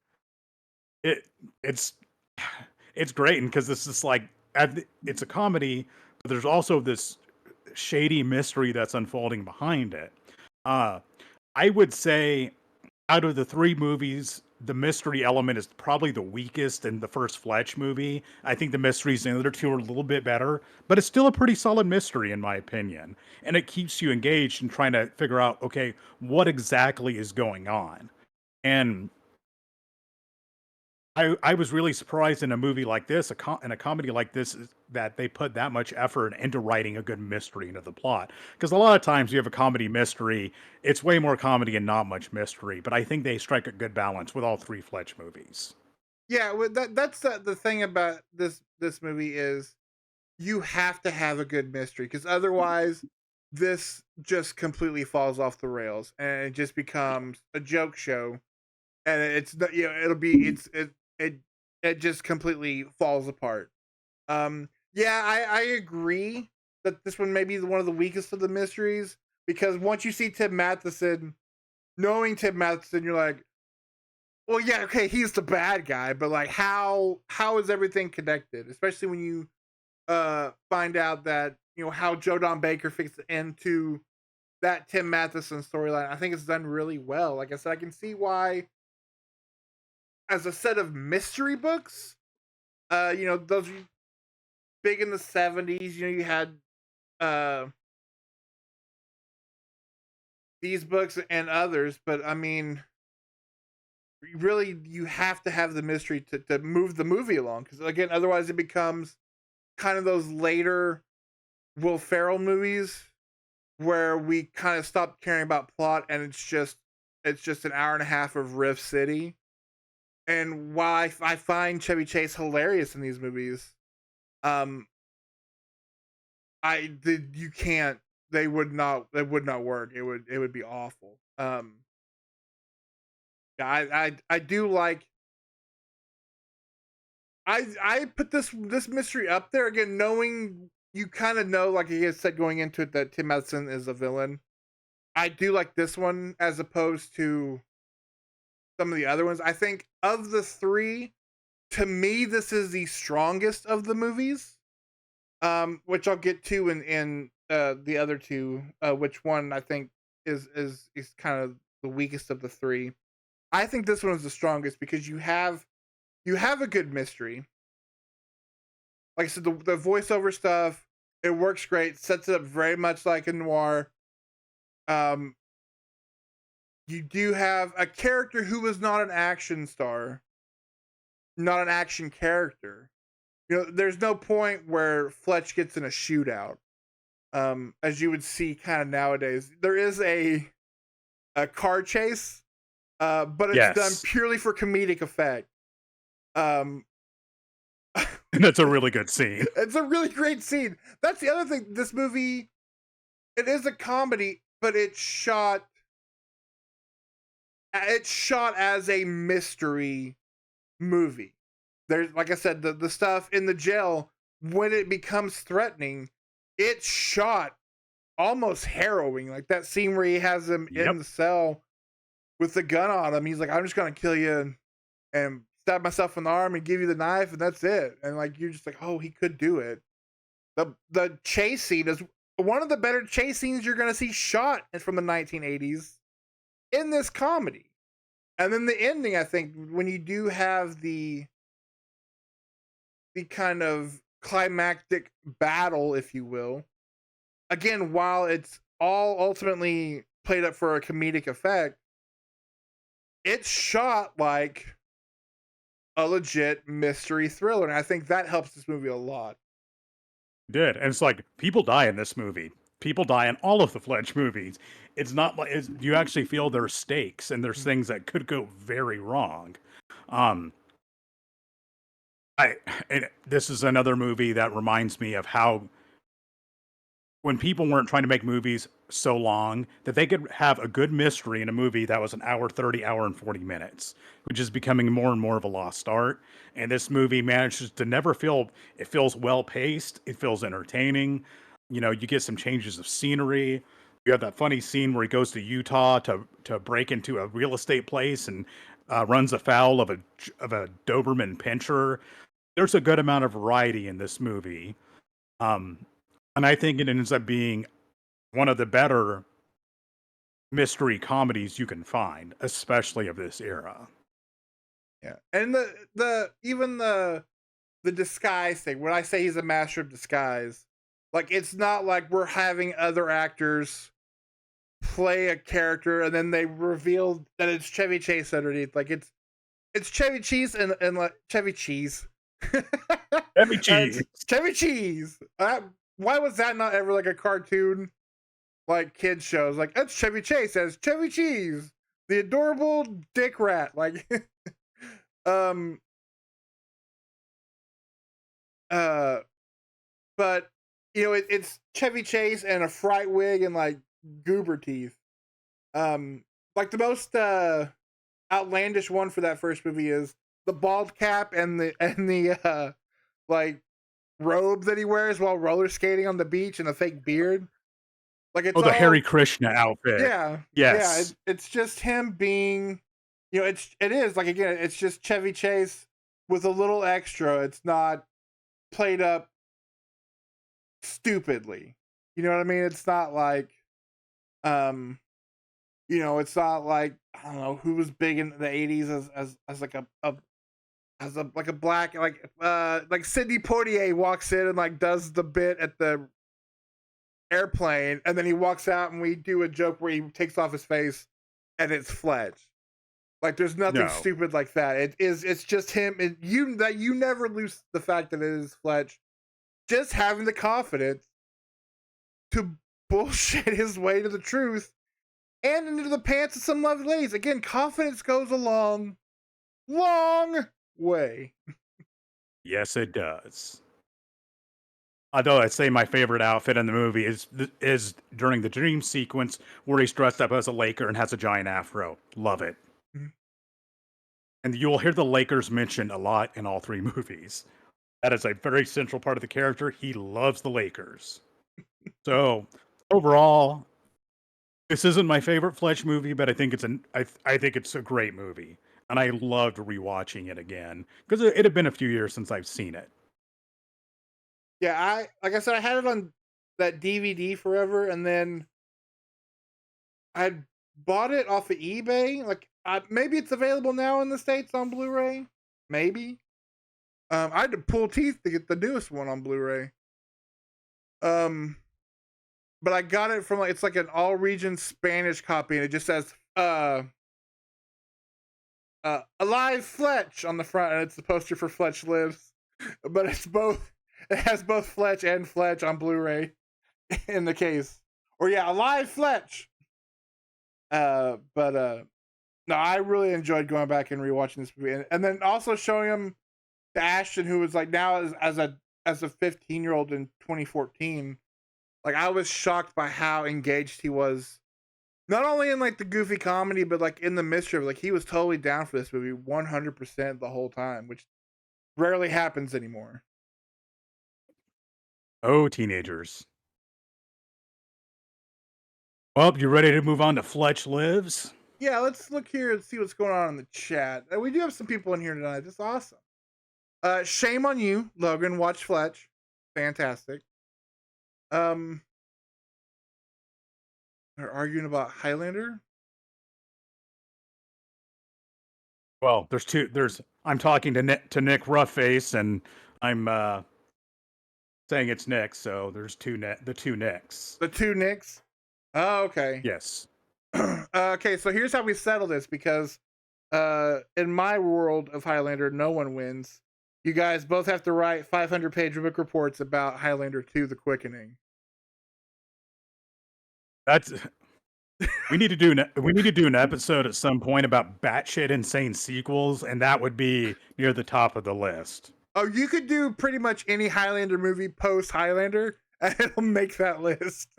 Speaker 2: It it's it's great, and because this is like it's a comedy, but there's also this shady mystery that's unfolding behind it. Uh, I would say out of the three movies, the mystery element is probably the weakest in the first Fletch movie. I think the mysteries in the other two are a little bit better, but it's still a pretty solid mystery in my opinion. And it keeps you engaged in trying to figure out, okay, what exactly is going on. And I was really surprised in a movie like this, in a comedy like this, that they put that much effort into writing a good mystery into the plot. Because a lot of times you have a comedy mystery, it's way more comedy and not much mystery. But I think they strike a good balance with all three Fletch movies.
Speaker 1: Yeah, well, that's the thing about this movie is you have to have a good mystery because otherwise this just completely falls off the rails and it just becomes a joke show and it'll be it it just completely falls apart. Yeah, I agree that this one may be one of the weakest of the mysteries because once you see Tim Matheson, knowing Tim Matheson, you're like, well, yeah, okay, he's the bad guy, but like, how is everything connected? Especially when you find out that how Joe Don Baker fits into that Tim Matheson storyline. I think it's done really well. Like I said, I can see why, as a set of mystery books, those are big in the '70s. You had uh these books and others, but I mean, really, you have to have the mystery to move the movie along because again, otherwise it becomes kind of those later Will Ferrell movies where we kind of stop caring about plot and it's just an hour and a half of Riff City. And while I find Chevy Chase hilarious in these movies, um, I did you can't they would not work. It would be awful. Yeah, I do like I put this mystery up there again, knowing you kind of know, like he has said going into it, that Tim Matheson is a villain. I do like this one as opposed to some of the other ones. I think of the three, to me, this is the strongest of the movies. Which I'll get to in the other two. Which one I think is kind of the weakest of the three. I think this one is the strongest because you have a good mystery. Like I said, the voiceover stuff, it works great. Sets it up very much like a noir. Um, you do have a character who is not an action star, not an action character. There's no point where Fletch gets in a shootout. As you would see kind of nowadays. There is a car chase, but it's done
Speaker 2: Yes.
Speaker 1: purely for comedic effect. Um,
Speaker 2: That's a really good scene.
Speaker 1: it's a really great scene. That's the other thing. This movie, it is a comedy, but it's shot as a mystery movie. There's, like I said, the stuff in the jail when it becomes threatening, it's shot almost harrowing. Like that scene where he has him in
Speaker 2: Yep.
Speaker 1: the cell with the gun on him. He's like, "I'm just gonna kill you and stab myself in the arm and give you the knife, and that's it." And like you're just like, "Oh, he could do it." The chase scene is one of the better chase scenes you're gonna see shot from the 1980s in this comedy. And then the ending, I think, when you do have the kind of climactic battle, if you will, again, while it's all ultimately played up for a comedic effect, it's shot like a legit mystery thriller. And I think that helps this movie a lot.
Speaker 2: Did. And it's like people die in this movie. People die in all of the Fletch movies. It's not like you actually feel there's stakes and there's things that could go very wrong. Um, this is another movie that reminds me of how when people weren't trying to make movies so long that they could have a good mystery in a movie that was an hour 30, hour and 40 minutes, which is becoming more and more of a lost art. And this movie manages to never feel, it feels well paced, it feels entertaining. You know, you get some changes of scenery. You have that funny scene where he goes to Utah to break into a real estate place and runs afoul of a Doberman pinscher. There's a good amount of variety in this movie. Um, and I think it ends up being one of the better mystery comedies you can find, especially of this era.
Speaker 1: Yeah. And the even the disguise thing, when I say he's a master of disguise, like it's not like we're having other actors play a character and then they reveal that it's Chevy Chase underneath. Like it's Chevy Cheese and like Chevy Cheese.
Speaker 2: Chevy Cheese.
Speaker 1: Chevy Cheese. Why was that not ever like a cartoon, like kids shows? Like that's Chevy Chase as Chevy Cheese, the adorable dick rat. Like, um, but you know it's Chevy Chase and a fright wig and like goober teeth. Like the most outlandish one for that first movie is the bald cap and the like robe that he wears while roller skating on the beach and a fake beard. Like it's
Speaker 2: Oh, the
Speaker 1: all
Speaker 2: Hare Krishna outfit.
Speaker 1: yeah, yeah.
Speaker 2: Yes.
Speaker 1: It's just him being, you know, it is like again, it's just Chevy Chase with a little extra. It's not played up stupidly. You know what I mean? It's not like, um, you know, it's not like I don't know who was big in the '80s as like a like a black like Sidney Poitier walks in and like does the bit at the airplane and then he walks out and we do a joke where he takes off his face and it's Fletch. Like there's nothing
Speaker 2: No.
Speaker 1: stupid like that. It's just him and you never lose the fact that it is Fletch just having the confidence to bullshit his way to the truth and into the pants of some lovely ladies. Again, confidence goes a long way.
Speaker 2: Yes, it does. Although I'd say my favorite outfit in the movie is during the dream sequence where he's dressed up as a Laker and has a giant afro. Love it.
Speaker 1: Mhm.
Speaker 2: And you'll hear the Lakers mentioned a lot in all three movies. That is a very central part of the character. He loves the Lakers. So overall, this isn't my favorite Fletch movie, but I think I think it's a great movie, and I loved rewatching it again because it had been a few years since I've seen it.
Speaker 1: Yeah, like I said, I had it on that DVD forever, and then I bought it off of eBay. Like, maybe it's available now in the States on Blu-ray. Maybe. I had to pull teeth to get the newest one on Blu-ray. But I got it from like it's like an all-region Spanish copy, and it just says "Alive Fletch" on the front, and it's the poster for Fletch Lives. But it's both. It has both Fletch and Fletch on Blu-ray in the case. Or yeah, "Alive Fletch." But No, I really enjoyed going back and rewatching this movie, and then also showing him to Ashton, who was like now as a 15-year-old in 2014. Like I was shocked by how engaged he was, not only in like the goofy comedy, but like in the mischief. Like he was totally down for this movie, 100% the whole time, which rarely happens anymore.
Speaker 2: Oh, teenagers. Well, you ready to move on to Fletch Lives?
Speaker 1: Yeah, let's look here and see what's going on in the chat. We do have some people in here tonight. That's awesome. Shame on you, Logan. Watch Fletch. Fantastic. They're arguing about Highlander.
Speaker 2: Well, there's two. I'm talking to Nick Roughface, and I'm saying it's Nick. So there's the two Nicks.
Speaker 1: The two Nicks. Oh, okay.
Speaker 2: Yes.
Speaker 1: Okay, so here's how we settle this, because in my world of Highlander, no one wins. You guys both have to write 500-page book reports about Highlander 2: The Quickening.
Speaker 2: That's we need to do an episode at some point about batshit insane sequels, and that would be near the top of the list.
Speaker 1: Oh, you could do pretty much any Highlander movie post Highlander, and it'll make that list.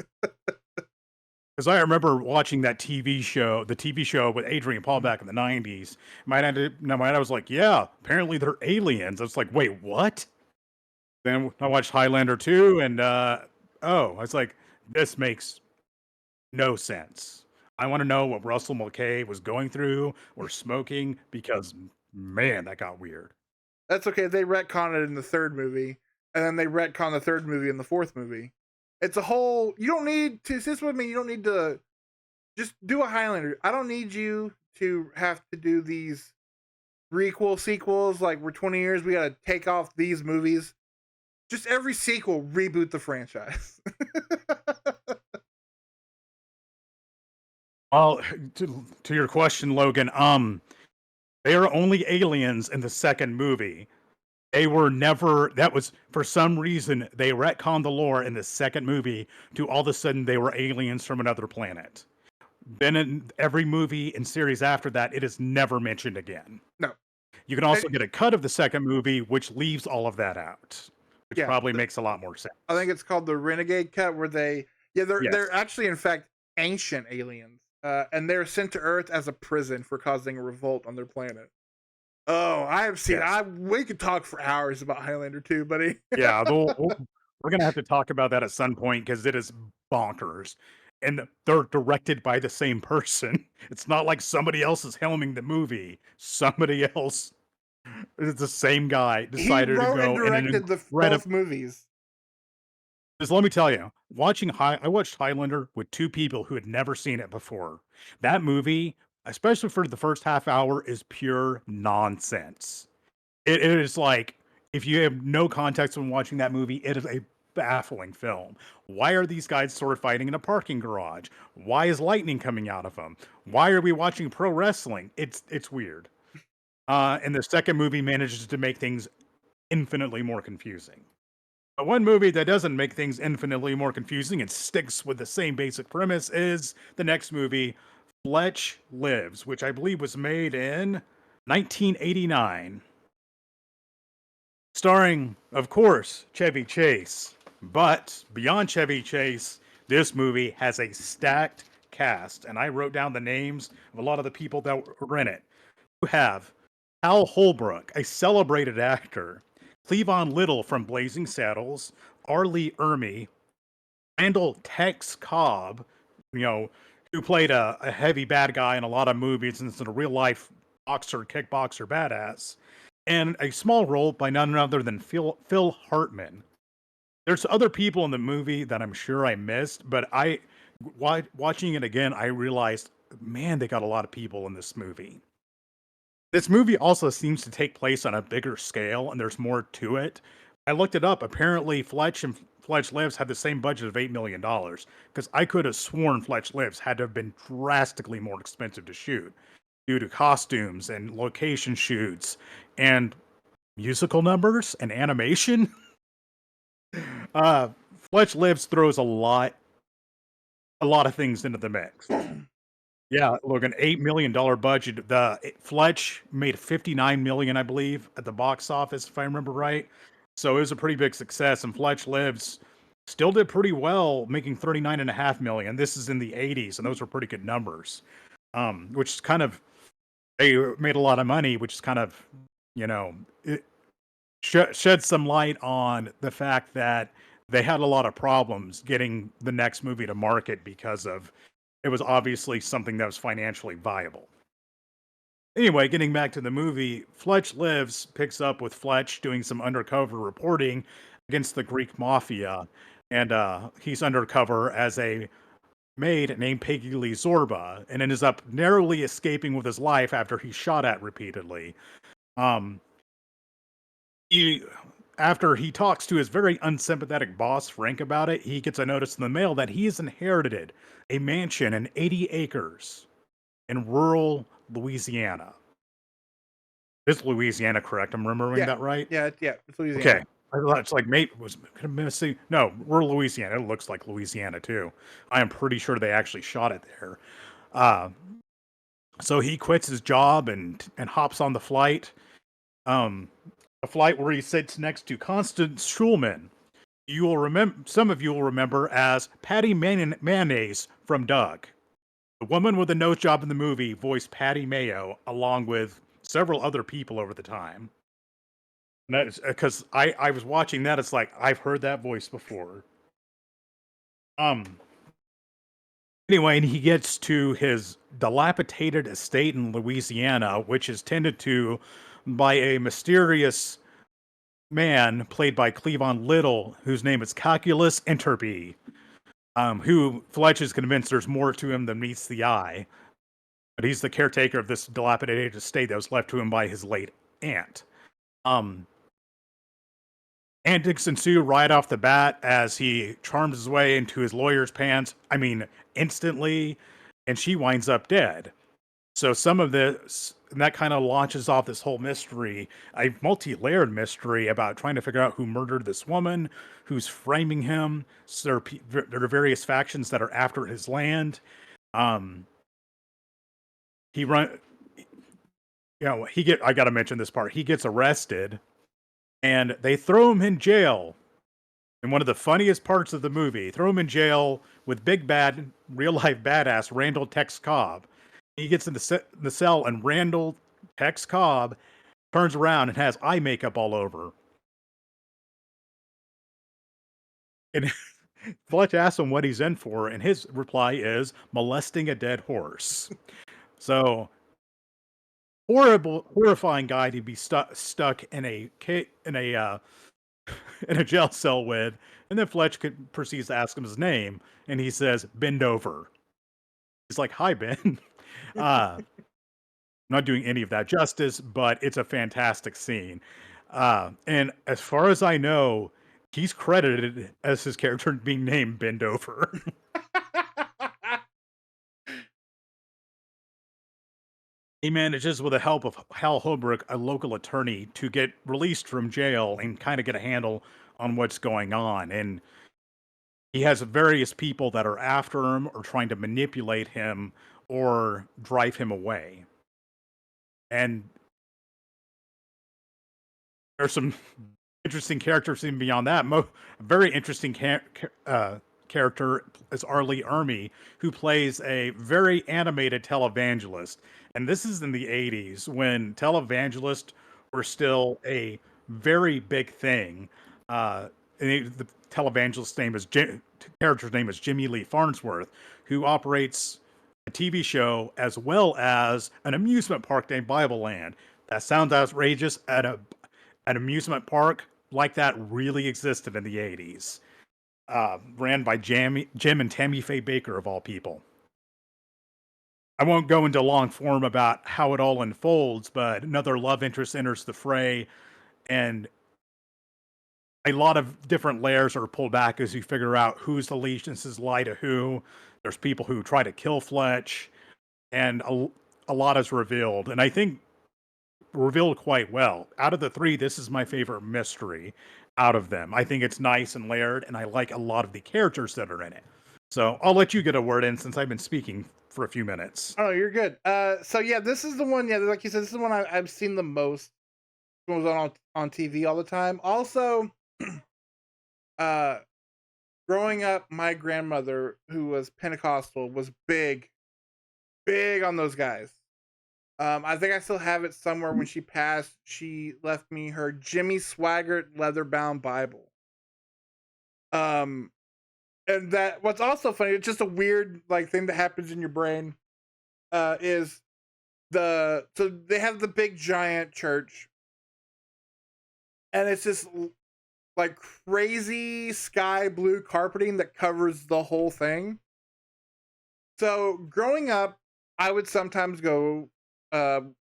Speaker 2: Because I remember watching that TV show, the TV show with Adrian Paul back in the 90s. My dad was like, yeah, apparently they're aliens. I was like, wait, what? Then I watched Highlander 2, and I was like, this makes no sense. I want to know what Russell Mulcahy was going through or smoking, because, man, that got weird.
Speaker 1: That's okay. They retcon it in the third movie, and then they retcon the third movie in the fourth movie. It's a whole. You don't need to. This with me. You don't need to just do a Highlander. I don't need you to have to do these requel sequels. Like we're 20 years, we got to take off these movies. Just every sequel, reboot the franchise.
Speaker 2: Well, to your question, Logan, they are only aliens in the second movie. They were never, that was, for some reason, they retconned the lore in the second movie to all of a sudden they were aliens from another planet. Then in every movie and series after that, it is never mentioned again.
Speaker 1: No.
Speaker 2: You can also get a cut of the second movie, which leaves all of that out, which probably makes a lot more sense.
Speaker 1: I think it's called the Renegade Cut, where they're actually, in fact, ancient aliens. And they're sent to Earth as a prison for causing a revolt on their planet. Oh, I have seen.
Speaker 2: Yes.
Speaker 1: We could talk for hours about Highlander 2, buddy.
Speaker 2: Yeah, we're gonna have to talk about that at some point because it is bonkers, and they're directed by the same person. It's not like somebody else is helming the movie. Somebody else, it's the same guy, decided
Speaker 1: he wrote
Speaker 2: to go
Speaker 1: and directed both movies.
Speaker 2: Just let me tell you, I watched Highlander with two people who had never seen it before. That movie, especially for the first half hour, is pure nonsense. It is like, if you have no context when watching that movie, it is a baffling film. Why are these guys sword fighting in a parking garage? Why is lightning coming out of them? Why are we watching pro wrestling? It's weird. And the second movie manages to make things infinitely more confusing. But one movie that doesn't make things infinitely more confusing and sticks with the same basic premise is the next movie, Fletch Lives, which I believe was made in 1989. Starring, of course, Chevy Chase. But beyond Chevy Chase, this movie has a stacked cast. And I wrote down the names of a lot of the people that were in it. You have Hal Holbrook, a celebrated actor. Cleavon Little from Blazing Saddles, Arlie Ermy, Randall Tex Cobb, who played a heavy bad guy in a lot of movies and is a real life kickboxer badass, and a small role by none other than Phil Hartman. There's other people in the movie that I'm sure I missed, but watching it again, I realized, man, they got a lot of people in this movie. This movie also seems to take place on a bigger scale, and there's more to it. I looked it up. Apparently, Fletch Lives had the same budget of $8 million, because I could have sworn Fletch Lives had to have been drastically more expensive to shoot due to costumes and location shoots and musical numbers and animation. Fletch Lives throws a lot of things into the mix. Yeah, look, an $8 million budget. Fletch made 59 million, I believe, at the box office, if I remember right. So it was a pretty big success. And Fletch Lives still did pretty well, making 39.5 million. This is in the 80s, and those were pretty good numbers. Which is kind of, they made a lot of money, which is kind of, you know, it shed some light on the fact that they had a lot of problems getting the next movie to market because of it was obviously something that was financially viable. Anyway, getting back to the movie, Fletch Lives picks up with Fletch doing some undercover reporting against the Greek mafia, and he's undercover as a maid named Peggy Lee Zorba, and ends up narrowly escaping with his life after he's shot at repeatedly. Um, he After he talks to his very unsympathetic boss Frank about it, he gets a notice in the mail that he has inherited a mansion and 80 acres in rural Louisiana. Is Louisiana correct? I'm remembering
Speaker 1: Yeah,
Speaker 2: that right?
Speaker 1: yeah, it's
Speaker 2: Okay.
Speaker 1: Louisiana.
Speaker 2: I thought it's like mate was missing. No, we're Louisiana. It looks like Louisiana too. I am pretty sure they actually shot it there. Uh, so he quits his job and hops on the flight. Um, a flight where he sits next to Constance Schulman. You will remember. Some of you will remember as Patty Mayonnaise from Doug. The woman with the nose job in the movie voiced Patty Mayo along with several other people over the time. And that is because I was watching that. It's like I've heard that voice before. Um. Anyway, and he gets to his dilapidated estate in Louisiana, which is tended to by a mysterious man played by Cleavon Little, whose name is Calculus Enterby, who Fletch is convinced there's more to him than meets the eye. But he's the caretaker of this dilapidated estate that was left to him by his late aunt. Um, Antics ensue right off the bat as he charms his way into his lawyer's pants. I mean, instantly, and she winds up dead. So some of this, and that kind of launches off this whole mystery, a multi-layered mystery about trying to figure out who murdered this woman, who's framing him. So there are various factions that are after his land. Um, he run, I got to mention this part. He gets arrested, and they throw him in jail. And one of the funniest parts of the movie, throw him in jail with big bad, real life badass Randall Tex Cobb. He gets in the cell, and Randall Tex Cobb turns around and has eye makeup all over. And Fletch asks him what he's in for, and his reply is molesting a dead horse. So horrifying guy to be stuck in a in a in a jail cell with. And then Fletch proceeds to ask him his name, and he says, "Bend over." He's like, "Hi, Ben." I'm not doing any of that justice, but it's a fantastic scene. And as far as I know, he's credited as his character being named Bend Over. He manages, with the help of Hal Holbrook, a local attorney, to get released from jail and kind of get a handle on what's going on. And he has various people that are after him or trying to manipulate him or drive him away. And there's some interesting characters even beyond that. Very interesting character is R. Lee Ermey, who plays a very animated televangelist. And this is in the 80s when televangelists were still a very big thing. The televangelist's name is character's name is Jimmy Lee Farnsworth, who operates a TV show as well as an amusement park named Bible Land. That sounds outrageous. An amusement park like that really existed in the 80s. Ran by Jim and Tammy Faye Baker, of all people. I won't go into long form about how it all unfolds, but another love interest enters the fray, and a lot of different layers are pulled back as you figure out whose allegiances lie to who. There's people who try to kill Fletch, and a lot is revealed. And I think revealed quite well. Out of the three, this is my favorite mystery out of them. I think it's nice and layered, and I like a lot of the characters that are in it. So I'll let you get a word in since I've been speaking for a few minutes.
Speaker 1: Oh, you're good. So yeah, this is the one. Yeah, like you said, this is the one I've seen the most. It was on TV all the time. Also, uh, growing up, my grandmother, who was Pentecostal, was big on those guys. I think I still have it somewhere. When she passed, she left me her Jimmy Swaggart leather-bound Bible. And that what's also funny, it's just a weird like thing that happens in your brain. Is so they have the big giant church, and it's just like crazy sky blue carpeting that covers the whole thing. So growing up, I would sometimes go.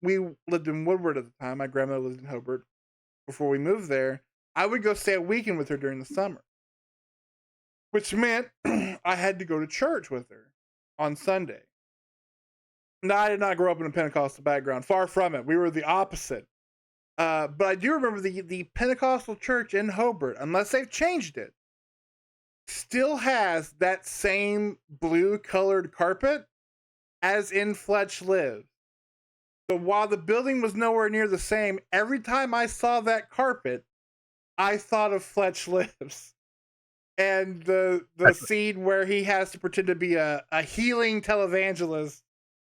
Speaker 1: We lived in Woodward at the time. My grandmother lived in Hobart before we moved there. I would go stay a weekend with her during the summer, which meant I had to go to church with her on Sunday. Now, I did not grow up in a Pentecostal background. Far from it. We were the opposite. But I do remember the Pentecostal church in Hobart, unless they've changed it, still has that same blue colored carpet as in Fletch lives. So while the building was nowhere near the same, every time I saw that carpet, I thought of Fletch Lives. And the scene where he has to pretend to be a healing televangelist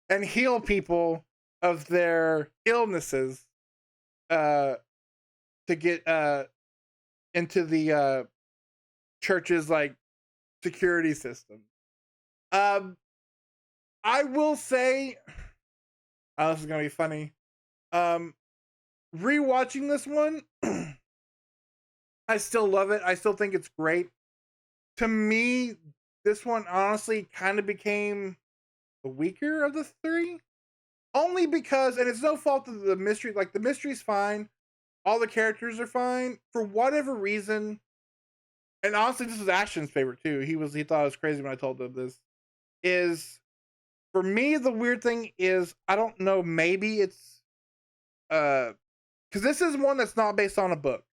Speaker 1: and heal people of their illnesses to get into the church's like security system. I will say, this is gonna be funny. Rewatching this one, I still love it. I still think it's great. To me, this one honestly kind of became the weaker of the three. Only because, and it's no fault of the mystery, like the mystery's fine. All the characters are fine. For whatever reason, and honestly, this was Ashton's favorite too. He thought it was crazy when I told him this. Is for me, the weird thing is, I don't know, maybe it's because this is one that's not based on a book.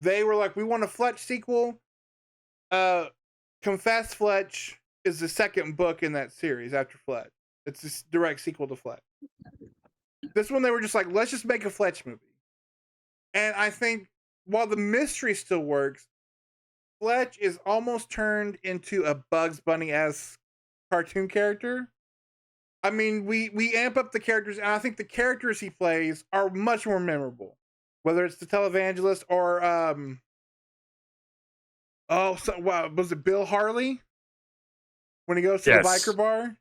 Speaker 1: They were like, we want a Fletch sequel. Confess Fletch is the second book in that series after Fletch. It's this direct sequel to Fletch. This one they were just like, let's just make a Fletch movie. And I think while the mystery still works, Fletch is almost turned into a Bugs Bunny-esque cartoon character. I mean, we amp up the characters, and I think the characters he plays are much more memorable. Whether it's the televangelist or was it Bill Harley? When he goes to the biker bar?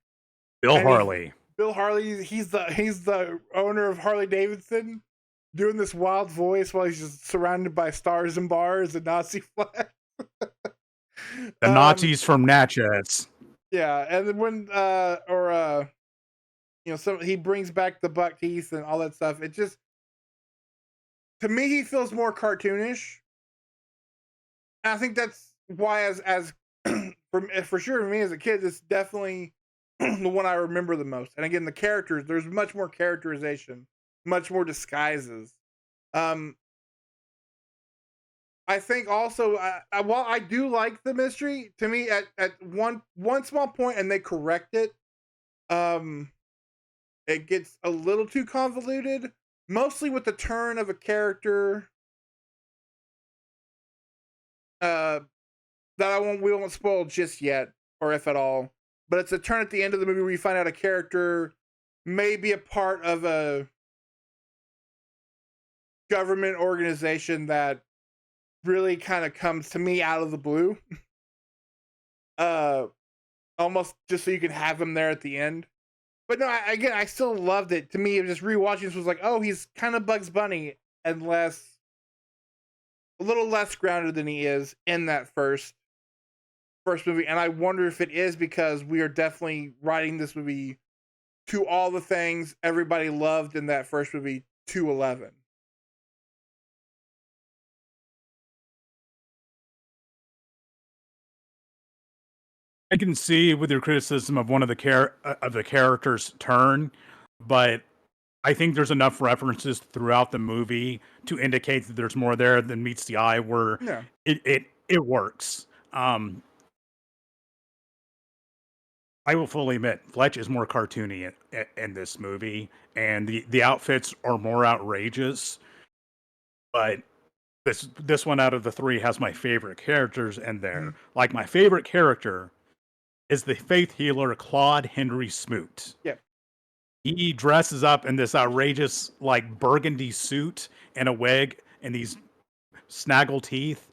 Speaker 2: Bill Harley.
Speaker 1: Bill Harley, he's the owner of Harley Davidson, doing this wild voice while he's just surrounded by stars and bars and Nazi flags.
Speaker 2: The Nazis from Natchez.
Speaker 1: Yeah, and then when he brings back the buck teeth and all that stuff. It just, to me, he feels more cartoonish. And I think that's why, as for sure, for me as a kid, it's definitely the one I remember the most. And again, the characters, there's much more characterization, much more disguises. I think also, while I do like the mystery, to me, at one small point, and they correct it, it gets a little too convoluted, mostly with the turn of a character that we won't spoil just yet, or if at all. But it's a turn at the end of the movie where you find out a character may be a part of a government organization that really kind of comes to me out of the blue. Almost just so you can have him there at the end. But no, I still loved it. To me, just rewatching this was like, oh, he's kind of Bugs Bunny, and a little less grounded than he is in that first movie. And I wonder if it is because we are definitely writing this movie to all the things everybody loved in that first movie to 11.
Speaker 2: I can see with your criticism of one of the characters' turn, but I think there's enough references throughout the movie to indicate that there's more there than meets the eye. Where it works. I will fully admit, Fletch is more cartoony in this movie, and the outfits are more outrageous. But this one out of the three has my favorite characters in there.
Speaker 1: Mhm.
Speaker 2: Like my favorite character is the faith healer Claude Henry Smoot.
Speaker 1: Yeah.
Speaker 2: He dresses up in this outrageous like burgundy suit and a wig and these snaggle teeth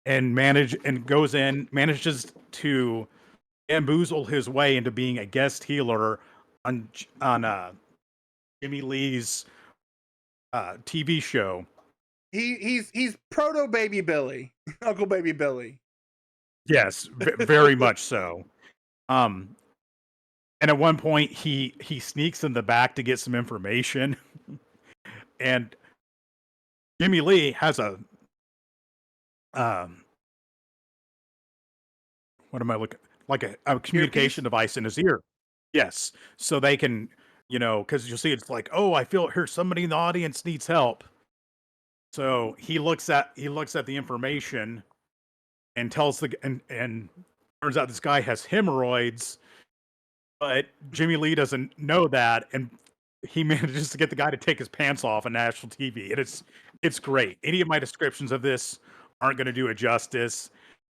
Speaker 2: and manages to bamboozle his way into being a guest healer on Jimmy Lee's TV show.
Speaker 1: He's proto Baby Billy, Uncle Baby Billy.
Speaker 2: Yes, very much so. Um, and at one point, he sneaks in the back to get some information, and Jimmy Lee has a um, what am I looking like a communication device in his ear. Yes, so they can, because you'll see it's like, oh, I feel here somebody in the audience needs help. So he looks at the information and tells and turns out this guy has hemorrhoids, but Jimmy Lee doesn't know that, and he manages to get the guy to take his pants off on national TV, and it's great. Any of my descriptions of this aren't going to do it justice,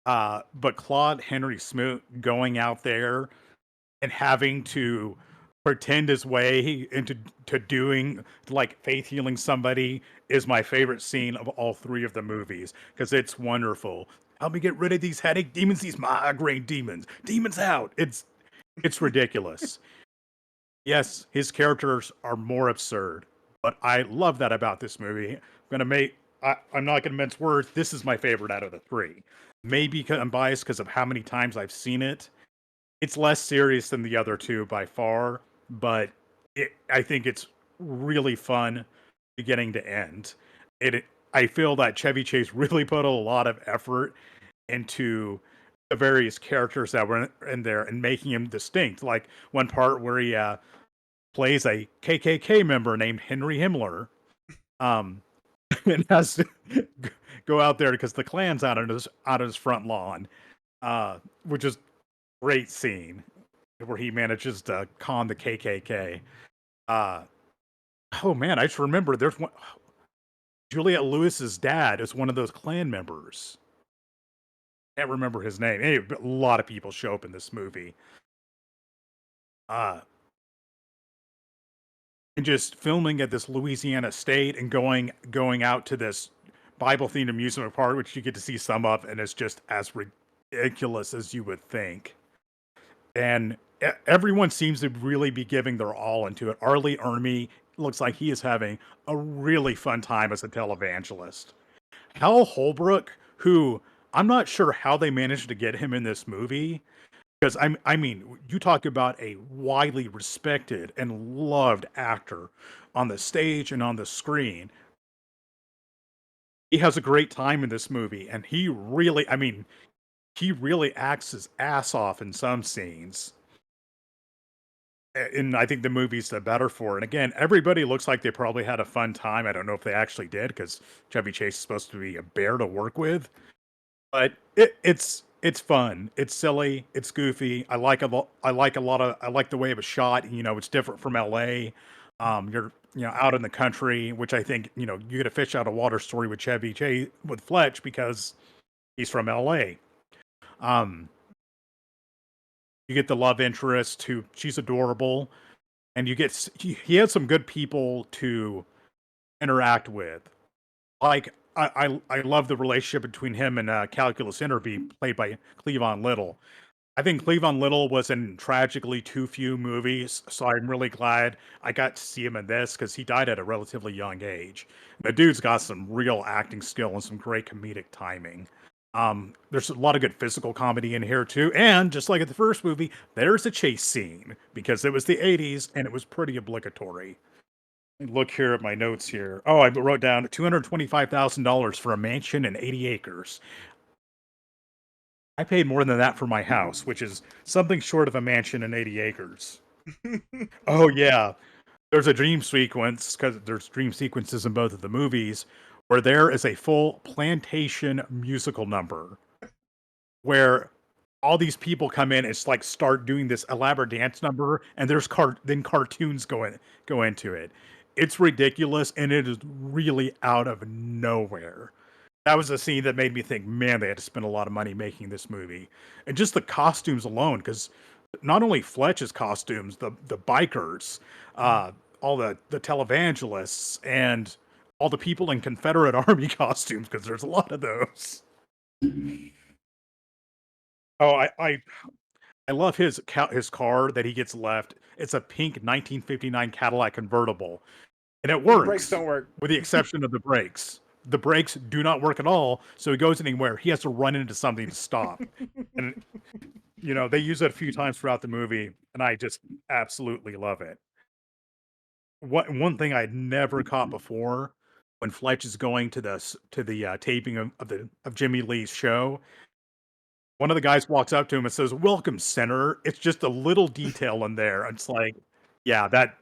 Speaker 2: but Claude Henry Smoot going out there and having to pretend his way into doing like faith healing somebody is my favorite scene of all three of the movies because it's wonderful. Help me get rid of these headache demons, these migraine demons. Demons out. It's ridiculous. Yes, his characters are more absurd, but I love that about this movie. I'm not gonna mince words. This is my favorite out of the three. Maybe because I'm biased because of how many times I've seen it. It's less serious than the other two by far, but I think it's really fun beginning to end. I feel that Chevy Chase really put a lot of effort into the various characters that were in there and making him distinct. Like one part where he plays a KKK member named Henry Himmler, um, and has to go out there because the Klan's out on his front lawn, which is great scene where he manages to con the KKK. Uh, oh man, I just remember there's one. Juliette Lewis's dad is one of those Klan members. Can't remember his name. Anyway, a lot of people show up in this movie. Uh, and just filming at this Louisiana state and going out to this Bible themed amusement park, which you get to see some of, and it's just as ridiculous as you would think. And everyone seems to really be giving their all into it. Arlie Ermy looks like he is having a really fun time as a televangelist. Hal Holbrook, who I'm not sure how they managed to get him in this movie, because I mean, you talk about a widely respected and loved actor on the stage and on the screen. He has a great time in this movie, and he really acts his ass off in some scenes. And I think the movie's the better for it. And again, everybody looks like they probably had a fun time. I don't know if they actually did because Chevy Chase is supposed to be a bear to work with, but it's fun. It's silly. It's goofy. I like the way it was shot. It's different from L.A. You're out in the country, which I think you get a fish out of water story with Chevy Chase with Fletch because he's from L.A. Um, you get the love interest who she's adorable, and he had some good people to interact with. Like I love the relationship between him and Calculus Interby, played by Cleavon Little. I think Cleavon Little was in tragically too few movies, so I'm really glad I got to see him in this because he died at a relatively young age. The dude's got some real acting skill and some great comedic timing. There's a lot of good physical comedy in here too, and just like at the first movie, there's a chase scene because it was the '80s and it was pretty obligatory. Look here at my notes here. Oh, I wrote down $225,000 for a mansion and 80 acres. I paid more than that for my house, which is something short of a mansion and 80 acres. Oh yeah, there's a dream sequence because there's dream sequences in both of the movies where there is a full plantation musical number where all these people come in and like start doing this elaborate dance number, and there's cartoons go into it. It's ridiculous, and it is really out of nowhere. That was a scene that made me think, man, they had to spend a lot of money making this movie, and just the costumes alone, because not only Fletch's costumes, the bikers, all the televangelists, and all the people in Confederate Army costumes, because there's a lot of those. Oh, I love his car that he gets left. It's a pink 1959 Cadillac convertible, and it
Speaker 1: The brakes
Speaker 2: works
Speaker 1: don't work.
Speaker 2: with the exception of the brakes. The brakes do not work at all, so he goes anywhere. He has to run into something to stop. And they use it a few times throughout the movie, and I just absolutely love it. One thing I'd never caught before, when Fletch is going to the taping of Jimmy Lee's show, one of the guys walks up to him and says, "Welcome, Senator." It's just a little detail in there. It's like, yeah, that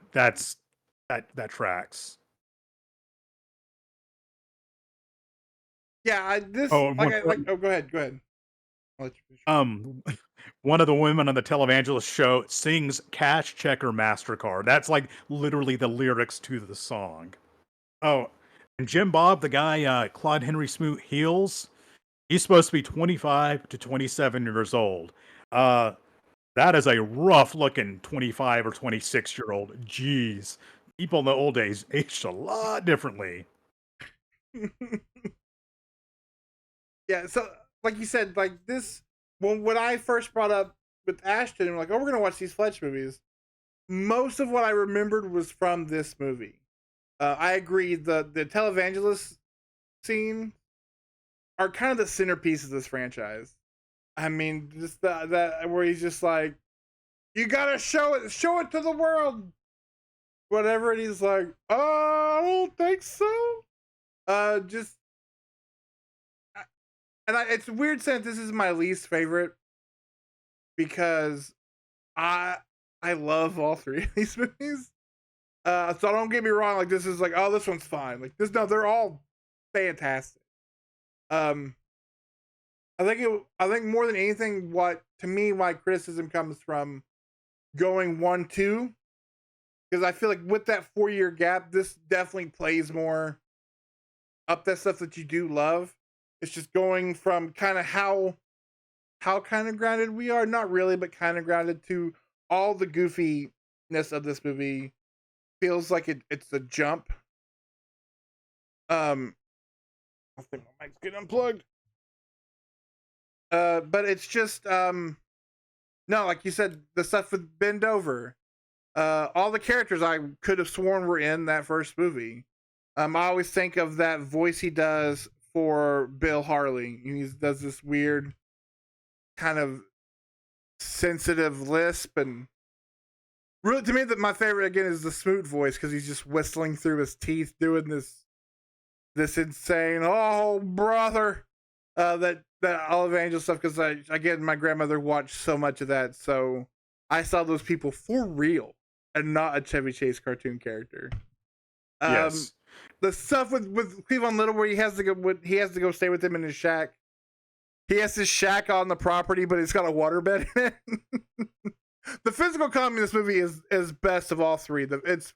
Speaker 2: tracks.
Speaker 1: Yeah,
Speaker 2: Oh,
Speaker 1: oh, go ahead. I'll let you finish.
Speaker 2: one of the women on the televangelist show sings "Cash Checker Mastercard." That's like literally the lyrics to the song. Oh, and Jim Bob, the guy Claude Henry Smoot heals, he's supposed to be 25 to 27 years old. That is a rough looking 25 or 26-year-old. Jeez. People in the old days aged a lot differently.
Speaker 1: Yeah, so like you said, like this when I first brought up with Ashton, I'm like, oh, we're gonna watch these Fletch movies. Most of what I remembered was from this movie. I agree. The televangelist scene are kind of the centerpiece of this franchise. I mean, just that where he's just like, you gotta show it to the world, whatever. And he's like, oh, I don't think so. Just, and it's weird since this is my least favorite because I love all three of these movies. So don't get me wrong. Like this is like, oh, this one's fine. Like this, no, they're all fantastic. I think more than anything, what to me my criticism comes from going 1-2, because I feel like with that 4-year gap, this definitely plays more up that stuff that you do love. It's just going from kind of how kind of grounded we are, not really, but kind of grounded, to all the goofiness of this movie. Feels like it's a jump. I think my mic's getting unplugged. But it's just no, like you said, the stuff with Bend Over, all the characters I could have sworn were in that first movie. I always think of that voice he does for Bill Harley. He does this weird kind of sensitive lisp, and really to me that my favorite again is the Smoot voice, because he's just whistling through his teeth doing this insane, oh brother, that Olive Angel stuff, because again my grandmother watched so much of that, so I saw those people for real and not a Chevy Chase cartoon character.
Speaker 2: Yes.
Speaker 1: The stuff with Cleavon Little, where he has to go stay with him in his shack. He has his shack on the property, but it's got a waterbed in it. The physical comedy in this movie is best of all three. It's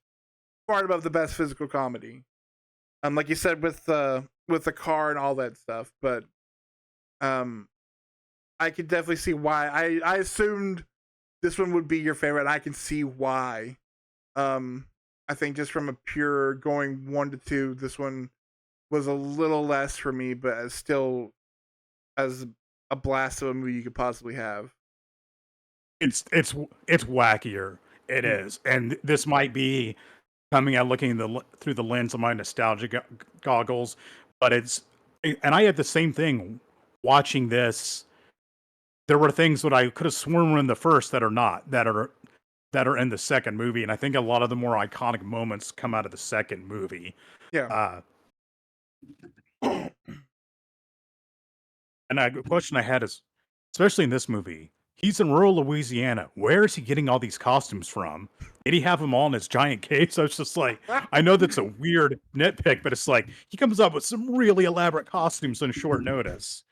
Speaker 1: far above the best physical comedy. Like you said, with the car and all that stuff, but I could definitely see why. I assumed this one would be your favorite. I can see why. I think just from a pure going 1-2, this one was a little less for me, but still as a blast of a movie you could possibly have.
Speaker 2: It's wackier. It is, and this might be coming out looking through the lens of my nostalgia goggles, but and I had the same thing watching this. There were things that I could have sworn were in the first that are not, that are in the second movie, and I think a lot of the more iconic moments come out of the second movie.
Speaker 1: Yeah.
Speaker 2: And a question I had is, especially in this movie, he's in rural Louisiana. Where is he getting all these costumes from? Did he have them all in his giant cave? So it's just like, I know that's a weird nitpick, but it's like he comes up with some really elaborate costumes on short notice.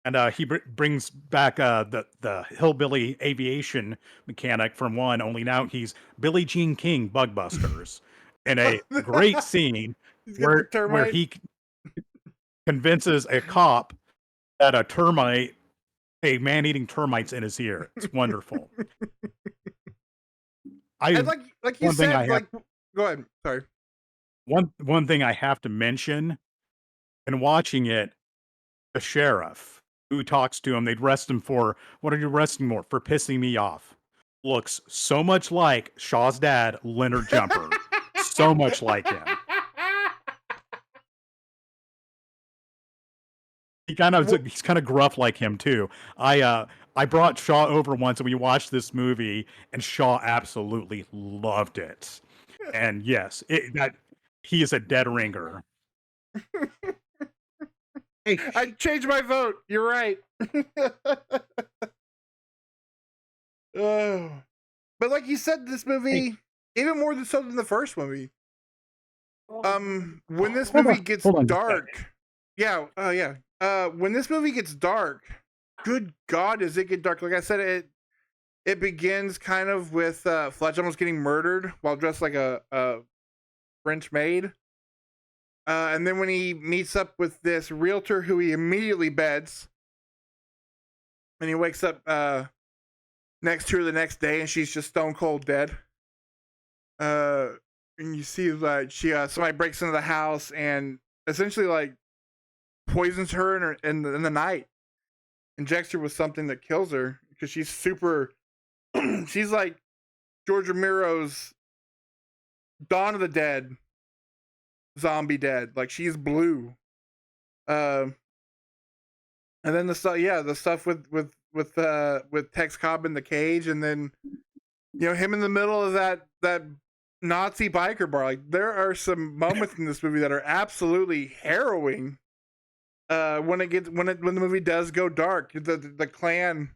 Speaker 2: And he brings back the hillbilly aviation mechanic from one, only now he's Billie Jean King Bugbusters, in a great scene
Speaker 1: He's got the
Speaker 2: where
Speaker 1: termite.
Speaker 2: he convinces a cop that a man-eating termites in his ear. It's wonderful.
Speaker 1: And like you
Speaker 2: one thing I
Speaker 1: said,
Speaker 2: have
Speaker 1: like, go ahead. Sorry.
Speaker 2: one thing I have to mention in watching it, the sheriff who talks to him, they'd arrest him for, what are you arresting for? For pissing me off. Looks so much like Shaw's dad, Leonard Jumper. So much like him. He's kind of gruff like him too. I brought Shaw over once and we watched this movie, and Shaw absolutely loved it. And yes, he is a dead ringer.
Speaker 1: Hey, I changed my vote. You're right. Oh. But like you said, this movie, even more so than the first movie. When this movie gets dark, when this movie gets dark, good God, does it get dark? Like I said, it begins kind of with Fletch almost getting murdered while dressed like a French maid. And then when he meets up with this realtor who he immediately beds, and he wakes up next to her the next day, and she's just stone cold dead. And you see like somebody breaks into the house and essentially like poisons her in the night, injects her with something that kills her because she's super. She's like George Romero's Dawn of the Dead, zombie dead. Like she's blue. And then the stuff with Tex Cobb in the cage, and then him in the middle of that Nazi biker bar. Like there are some moments in this movie that are absolutely harrowing. When the movie does go dark, the Klan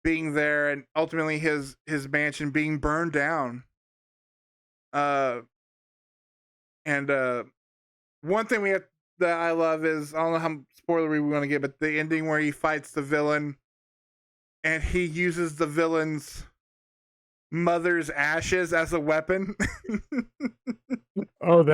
Speaker 1: being there, and ultimately his mansion being burned down. And one thing that I love is, I don't know how spoilery we want to get, but the ending where he fights the villain, and he uses the villain's mother's ashes as a weapon.
Speaker 2: Oh,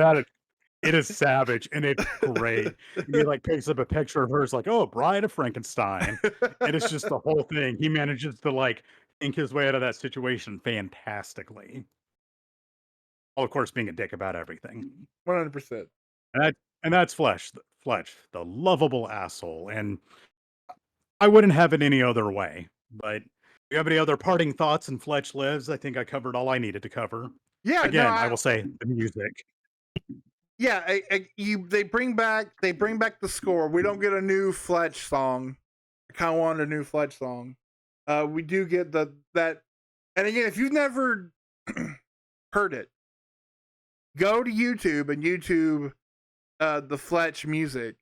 Speaker 2: it is savage, and it's great. He like picks up a picture of her, it's like, oh, Bride of Frankenstein. And it's just the whole thing. He manages to like think his way out of that situation fantastically. Well, of course, being a dick about everything.
Speaker 1: 100%.
Speaker 2: And that's Fletch, the lovable asshole. And I wouldn't have it any other way. But do you have any other parting thoughts in Fletch Lives? I think I covered all I needed to cover.
Speaker 1: Yeah,
Speaker 2: Again, I will say the music.
Speaker 1: Yeah, they bring back the score. We don't get a new Fletch song. I kind of want a new Fletch song. We do get that, and again, if you've never heard it, go to YouTube and YouTube the Fletch music,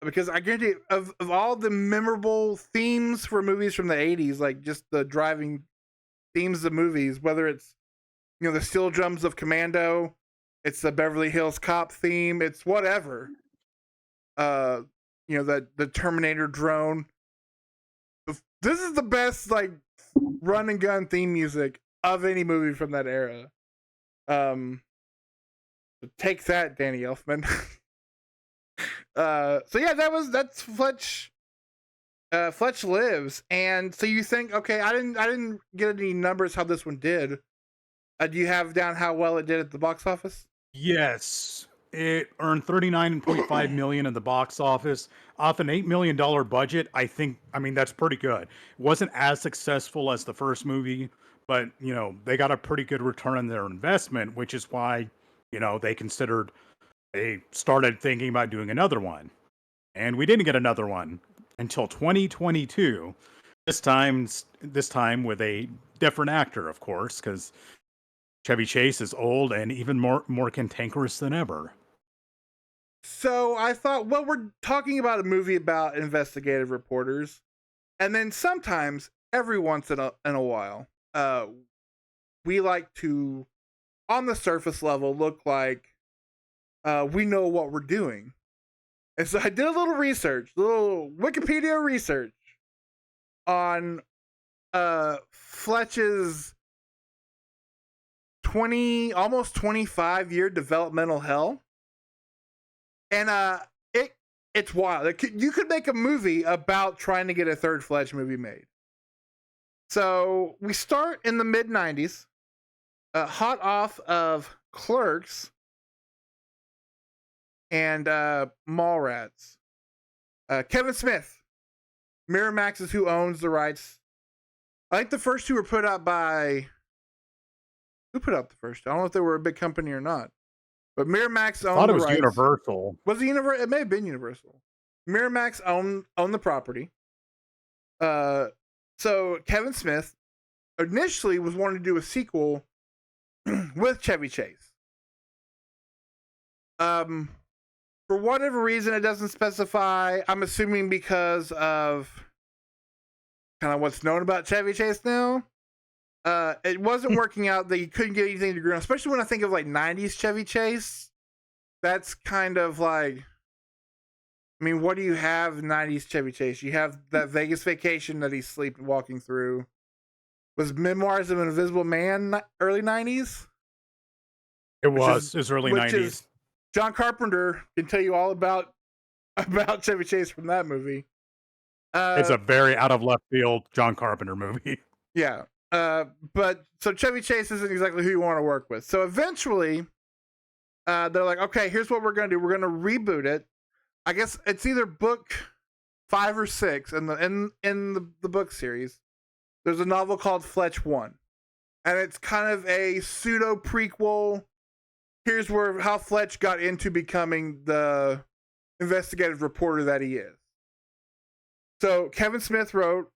Speaker 1: because I guarantee of all the memorable themes for movies from the 80s, like just the driving themes of movies, whether it's the steel drums of Commando, it's the Beverly Hills Cop theme, it's whatever. The Terminator drone. This is the best like run and gun theme music of any movie from that era. Take that, Danny Elfman. So yeah, that's Fletch. Fletch Lives, and so you think, okay, I didn't get any numbers how this one did. Do you have down how well it did at the box office?
Speaker 2: Yes, it earned $39.5 million in the box office off an $8 million budget. I mean, that's pretty good. It wasn't as successful as the first movie, but they got a pretty good return on their investment, which is why they started thinking about doing another one. And we didn't get another one until 2022. This time with a different actor, of course, because Chevy Chase is old and even more cantankerous than ever.
Speaker 1: So I thought, well, we're talking about a movie about investigative reporters, and then sometimes, every once in a while, we like to, on the surface level, look like we know what we're doing. And so I did a little research, little Wikipedia research on Fletch's almost 25-year developmental hell. And it's wild. You could make a movie about trying to get a third Fletch movie made. So we start in the mid-90s, hot off of Clerks and Mallrats. Kevin Smith, Miramax is who owns the rights. I think the first two were put out by... Who put out the first two? I don't know if they were a big company or not. But Miramax owned the rights.
Speaker 2: I thought it was Universal.
Speaker 1: Was it Universal? It may have been Universal. Miramax owned the property. So Kevin Smith initially was wanting to do a sequel with Chevy Chase. For whatever reason, it doesn't specify. I'm assuming because of kind of what's known about Chevy Chase now. It wasn't working out. That you couldn't get anything to agree on, especially when I think of like 90s Chevy Chase. That's kind of like, I mean, what do you have 90s Chevy Chase? You have that Vegas Vacation that he's sleepwalking through. Was Memoirs of an Invisible Man early 90s?
Speaker 2: It was early 90s.
Speaker 1: John Carpenter can tell you all about Chevy Chase from that movie.
Speaker 2: It's a very out of left field John Carpenter movie.
Speaker 1: Yeah. But so Chevy Chase isn't exactly who you want to work with. So eventually, they're like, okay, here's what we're going to do. We're going to reboot it. I guess it's either book 5 or 6 in the book series. There's a novel called Fletch 1. And it's kind of a pseudo prequel. Here's how Fletch got into becoming the investigative reporter that he is. So Kevin Smith wrote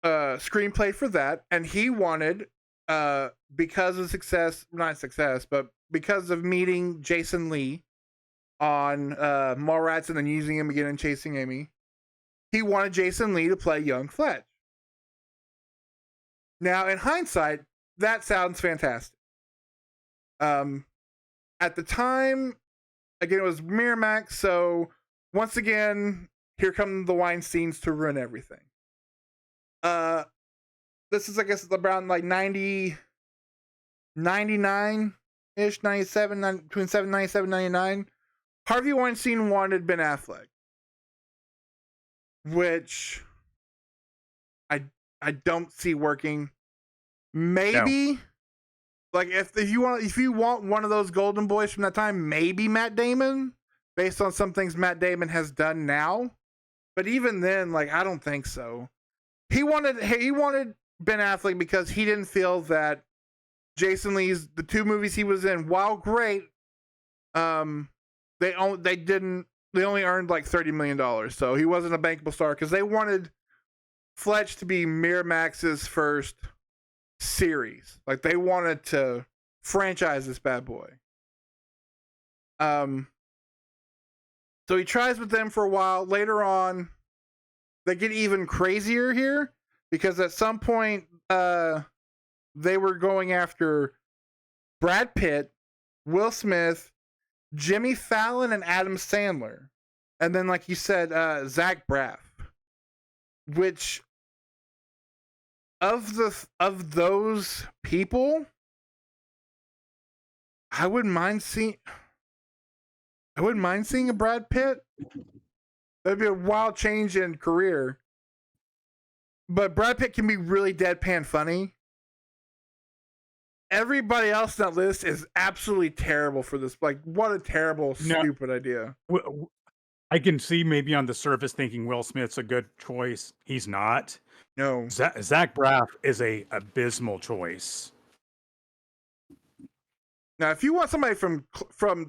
Speaker 1: a screenplay for that, and he wanted, because of because of meeting Jason Lee on Mallrats and then using him again in Chasing Amy, he wanted Jason Lee to play young Fletch. Now, in hindsight, that sounds fantastic. At the time, again, it was Miramax, so once again, here come the Weinsteins to ruin everything. This is, I guess, around like 99-ish, 97, between 97 and 99. Harvey Weinstein wanted Ben Affleck, which I don't see working. Maybe... No. Like if you want one of those golden boys from that time, maybe Matt Damon, based on some things Matt Damon has done now. But even then, like I don't think so. He wanted Ben Affleck because he didn't feel that Jason Lee's the 2 movies he was in, while great, they only earned like $30 million, so he wasn't a bankable star because they wanted Fletch to be Miramax's first series. Like they wanted to franchise this bad boy. So he tries with them for a while. Later on, they get even crazier here because at some point they were going after Brad Pitt, Will Smith, Jimmy Fallon, and Adam Sandler, and then like you said, Zach Braff, which of those people, I wouldn't mind seeing a Brad Pitt. That'd be a wild change in career. But Brad Pitt can be really deadpan funny. Everybody else on that list is absolutely terrible for this. Like, what a terrible, stupid idea.
Speaker 2: I can see maybe on the surface thinking Will Smith's a good choice. He's not.
Speaker 1: No.
Speaker 2: Zach Braff is a abysmal choice.
Speaker 1: Now, if you want somebody from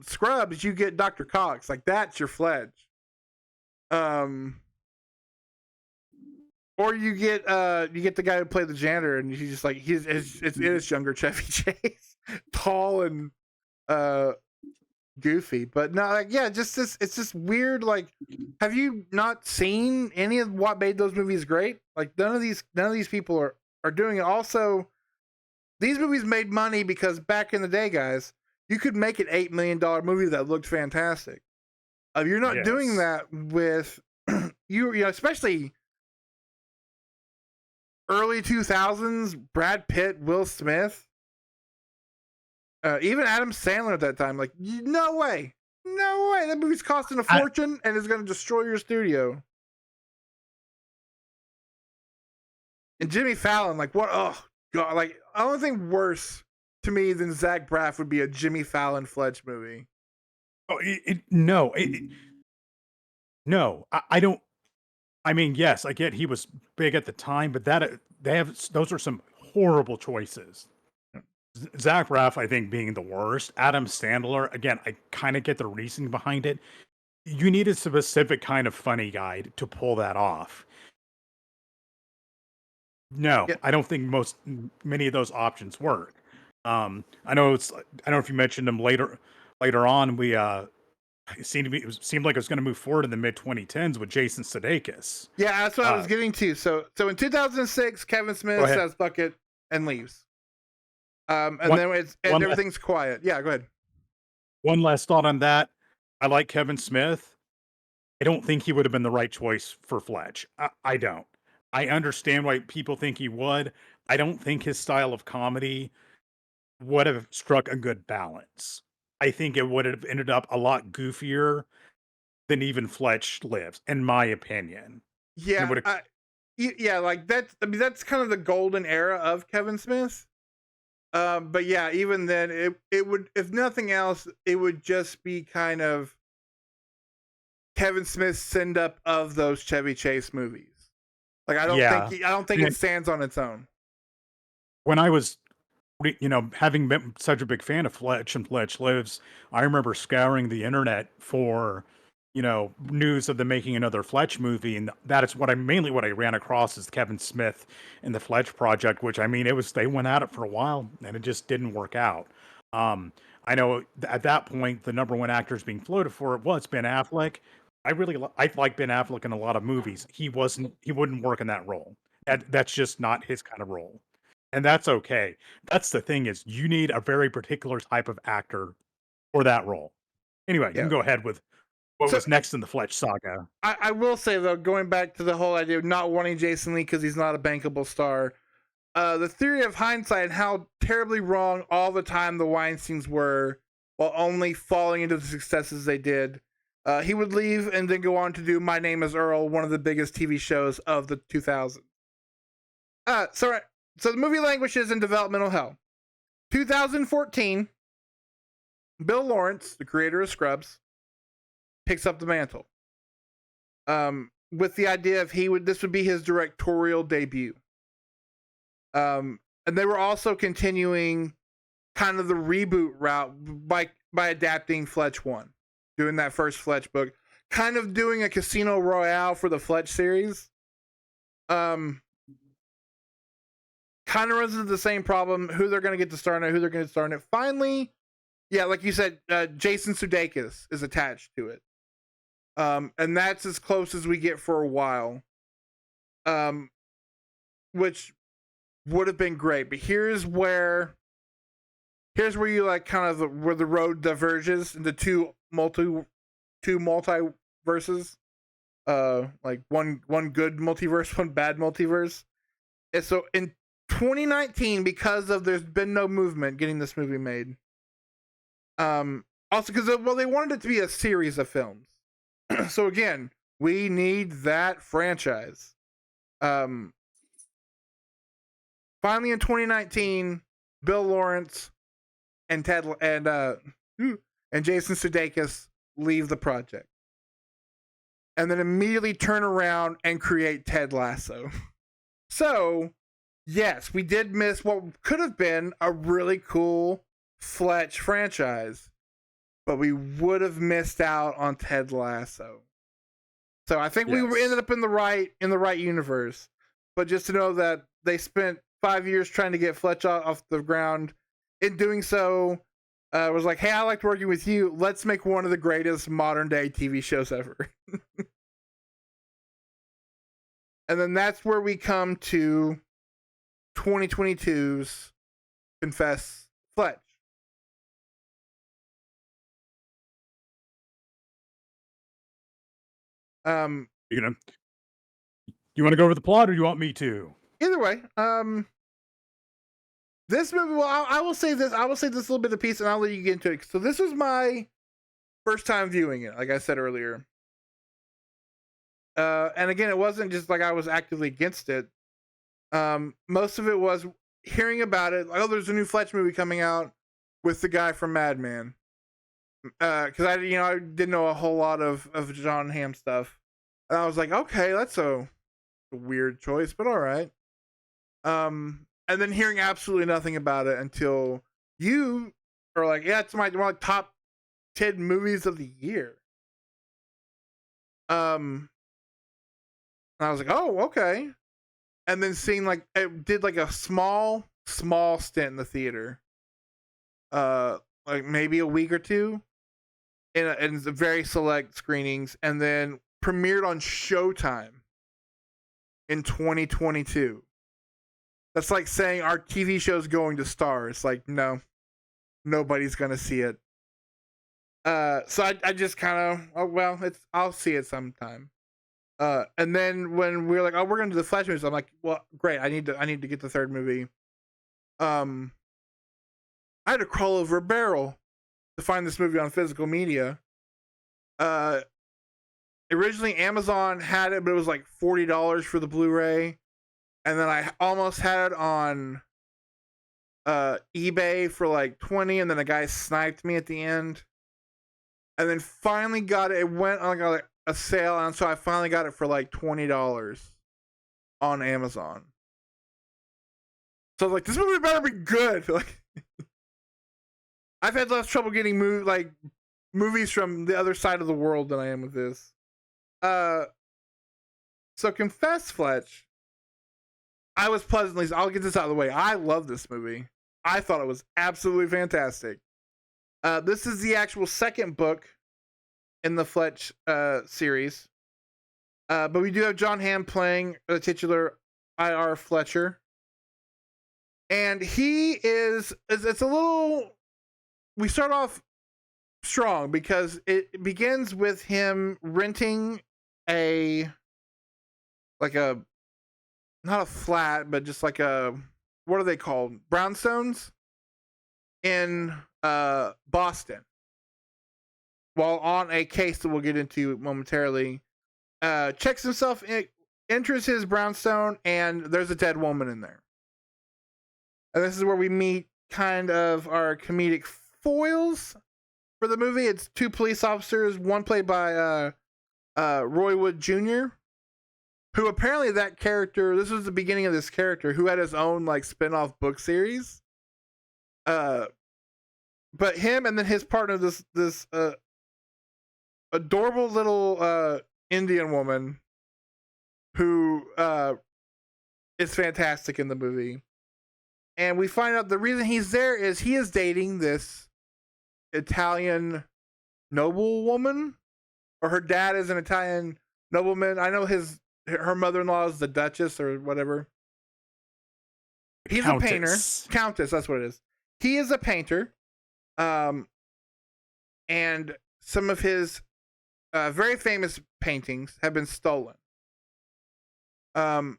Speaker 1: Scrubs, you get Dr. Cox. Like, that's your Fletch. Or you get the guy who played the janitor, and he's just like it is younger Chevy Chase, tall and goofy, but no, like yeah, just it's just weird. Like, have you not seen any of what made those movies great? Like none of these people are doing it. Also, these movies made money because back in the day, guys, you could make an $8 million movie that looked fantastic. You're not doing
Speaker 2: Yes.
Speaker 1: that with you know, especially early 2000s, Brad Pitt, Will Smith, even Adam Sandler at that time. Like, no way. No way. That movie's costing a
Speaker 2: I,
Speaker 1: fortune and is going to destroy your studio. And Jimmy Fallon, like, what? Oh, God. Like, the only thing worse to me than Zach Braff would be a Jimmy Fallon Fletch movie.
Speaker 2: oh, no, no, I don't. I mean, yes, I get he was big at the time, but those are some horrible choices. Zach Braff, I think, being the worst. Adam Sandler, again, I kind of get the reasoning behind it. You need a specific kind of funny guy to pull that off. No,
Speaker 1: Yeah.
Speaker 2: I don't think many of those options work. I know I don't know if you mentioned them later on. It seemed like it was going to move forward in the mid 2010s with Jason Sudeikis.
Speaker 1: Yeah, that's what I was
Speaker 2: Uh,
Speaker 1: getting to. So in 2006, Kevin
Speaker 2: Go
Speaker 1: Smith
Speaker 2: ahead.
Speaker 1: says bucket and leaves. And
Speaker 2: One
Speaker 1: then
Speaker 2: one last,
Speaker 1: everything's quiet. Yeah, go ahead.
Speaker 2: one last thought on that. I like Kevin Smith. I don't think he would have been the right choice for Fletch. I don't. I understand why people think he would. I don't think his style of comedy would have struck a good balance. I think it would have ended up a lot goofier than even Fletch lives, in my opinion. And it
Speaker 1: Yeah,
Speaker 2: would have,
Speaker 1: yeah, like that's. I mean, that's kind of the golden era of Kevin Smith. But yeah, even then, it would, if nothing else, it would just be kind of Kevin Smith's send up of those Chevy Chase movies. Like,
Speaker 2: yeah.
Speaker 1: I don't think it
Speaker 2: And
Speaker 1: stands on its own.
Speaker 2: when I was, having been such a big fan of Fletch and Fletch Lives, I remember scouring the internet for, news of them making another Fletch movie, and that is mainly what I ran across is Kevin Smith and the Fletch project. Which, I mean, they went at it for a while, and it just didn't work out. Um, I know at that point the number one actors being floated for it was Ben Affleck. I like Ben Affleck in a lot of movies. He wouldn't work in that role. That's just not his kind of role. And that's okay. That's the thing is you need a very particular type of actor for that role. Anyway, you can
Speaker 1: Yeah.
Speaker 2: go ahead with what
Speaker 1: So
Speaker 2: was next in the Fletch saga.
Speaker 1: I will say though, going back to the whole idea of not wanting Jason Lee because he's not a bankable star, the theory of hindsight and how terribly wrong all the time the Weinsteins were, while only falling into the successes they did. He would leave and then go on to do My Name Is Earl, one of the biggest TV shows of the 2000s. So the movie languishes in developmental hell. 2014, Bill Lawrence, the creator of Scrubs, picks up the mantle. With the idea of this would be his directorial debut. And they were also continuing kind of the reboot route by adapting Fletch 1, doing that first Fletch book, kind of doing a Casino Royale for the Fletch series. Kind of runs into the same problem, who they're going to get to star in it, who they're going to star in it. Finally, yeah, like you said, Jason Sudeikis is attached to it. And that's as close as we get for a while. Which would have been great. But here's where you like kind of where the road diverges into two multiverses. Like one good multiverse, one bad multiverse. And so in 2019, because of there's been no movement getting this movie made. Also because they wanted it to be a series of films. So again, we need that franchise. Finally in 2019, Bill Lawrence and Jason Sudeikis leave the project, and then immediately turn around and create Ted Lasso. So, yes, we did miss what could have been a really cool Fletch franchise, but we would have missed out on Ted Lasso. So I think we ended
Speaker 2: Yes.
Speaker 1: up in the right universe. But just to know that they spent 5 years trying to get Fletch off the ground. In doing so, was like, hey, I liked working with you. Let's make one of the greatest modern day TV shows ever. And then that's where we come to 2022's Confess Fletch.
Speaker 2: You know, you want to go over the plot, or you want me to?
Speaker 1: Either way, this movie. Well, I will say this. I will say this little bit of piece, and I'll let you get into it. So this was my first time viewing it, like I said earlier. And again, it wasn't just like I was actively against it. Most of it was hearing about it. Like, oh, there's a new Fletch movie coming out with the guy from Mad Men. Because I didn't know a whole lot of John Hamm stuff, and I was like, okay, that's a weird choice, but all right. And then hearing absolutely nothing about it until you are like, yeah, it's my top 10 movies of the year. And I was like, oh, okay. And then seeing like it did like a small stint in the theater, like maybe a week or two, in very select screenings, and then premiered on Showtime in 2022. That's like saying our TV show's going to star. It's like, no, nobody's gonna see it. So I just kind of, oh well, I'll see it sometime. And then when we were like, oh, we're gonna do the Flash movies, I'm like, well, great. I need to get the third movie. I had to crawl over a barrel to find this movie on physical media. Originally Amazon had it, but it was like $40 for the Blu-ray. And then I almost had it on eBay for like $20, and then a guy sniped me at the end. And then finally got it. It went on like a sale, and so I finally got it for like $20 on Amazon. So I was like, this movie better be good. Like, I've had less trouble getting movies from the other side of the world than I am with this. So confess, Fletch, I was pleasantly, I'll get this out of the way. I love this movie. I thought it was absolutely fantastic. This is the actual second book in the Fletch series. But we do have John Hamm playing the titular I.R. Fletcher. And he it's a little, we start off strong because it begins with him renting not a flat, but just like what are they called? Brownstones in Boston. While on a case that we'll get into momentarily, checks himself in, enters his brownstone, and there's a dead woman in there. And this is where we meet kind of our comedic foils for the movie. It's two police officers, one played by Roy Wood Jr., who apparently that character, this was the beginning of this character, who had his own like spin-off book series. But him and then his partner, this adorable little Indian woman who is fantastic in the movie. And we find out the reason he's there is he is dating this Italian noblewoman, or her dad is an Italian nobleman. I know her mother-in-law is the Duchess or whatever. He's a painter. Countess, that's what it is. He is a painter. And some of his very famous paintings have been stolen. And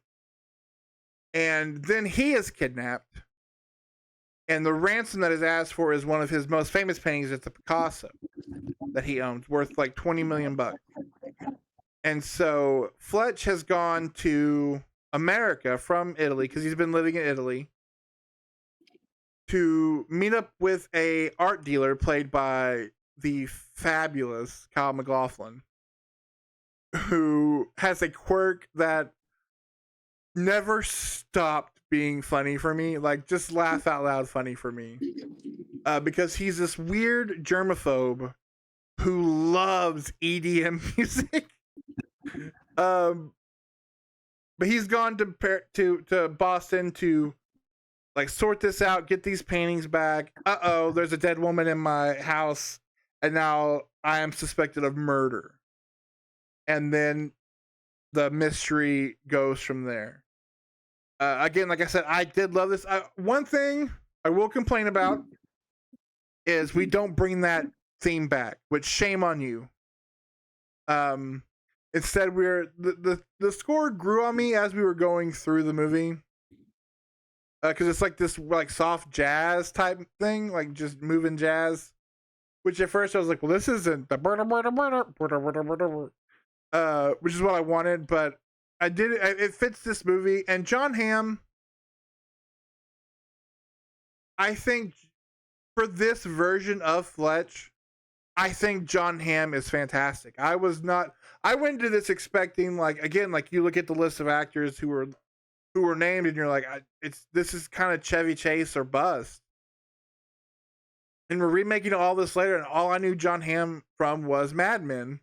Speaker 1: then he is kidnapped. And the ransom that is asked for is one of his most famous paintings. It's a Picasso that he owns, worth like $20 million. And so Fletch has gone to America from Italy, because he's been living in Italy, to meet up with a art dealer played by the fabulous Kyle MacLachlan, who has a quirk that never stopped being funny for me, like just laugh out loud funny for me, because he's this weird germaphobe who loves EDM music. But he's gone to Boston to like sort this out, get these paintings back. There's a dead woman in my house, and now I am suspected of murder. And then the mystery goes from there. Again, like I said, I did love this. One thing I will complain about is we don't bring that theme back, which shame on you. Instead, the score grew on me as we were going through the movie, because it's like this like soft jazz type thing, like just moving jazz. Which at first I was like, well, this isn't the which is what I wanted, but I did it. It fits this movie, and John Hamm. I think for this version of Fletch, I think John Hamm is fantastic. I was not. I went into this expecting like again, like you look at the list of actors who were named, and you're like, this is kind of Chevy Chase or bust. And we're remaking all this later, and all I knew John Hamm from was Mad Men.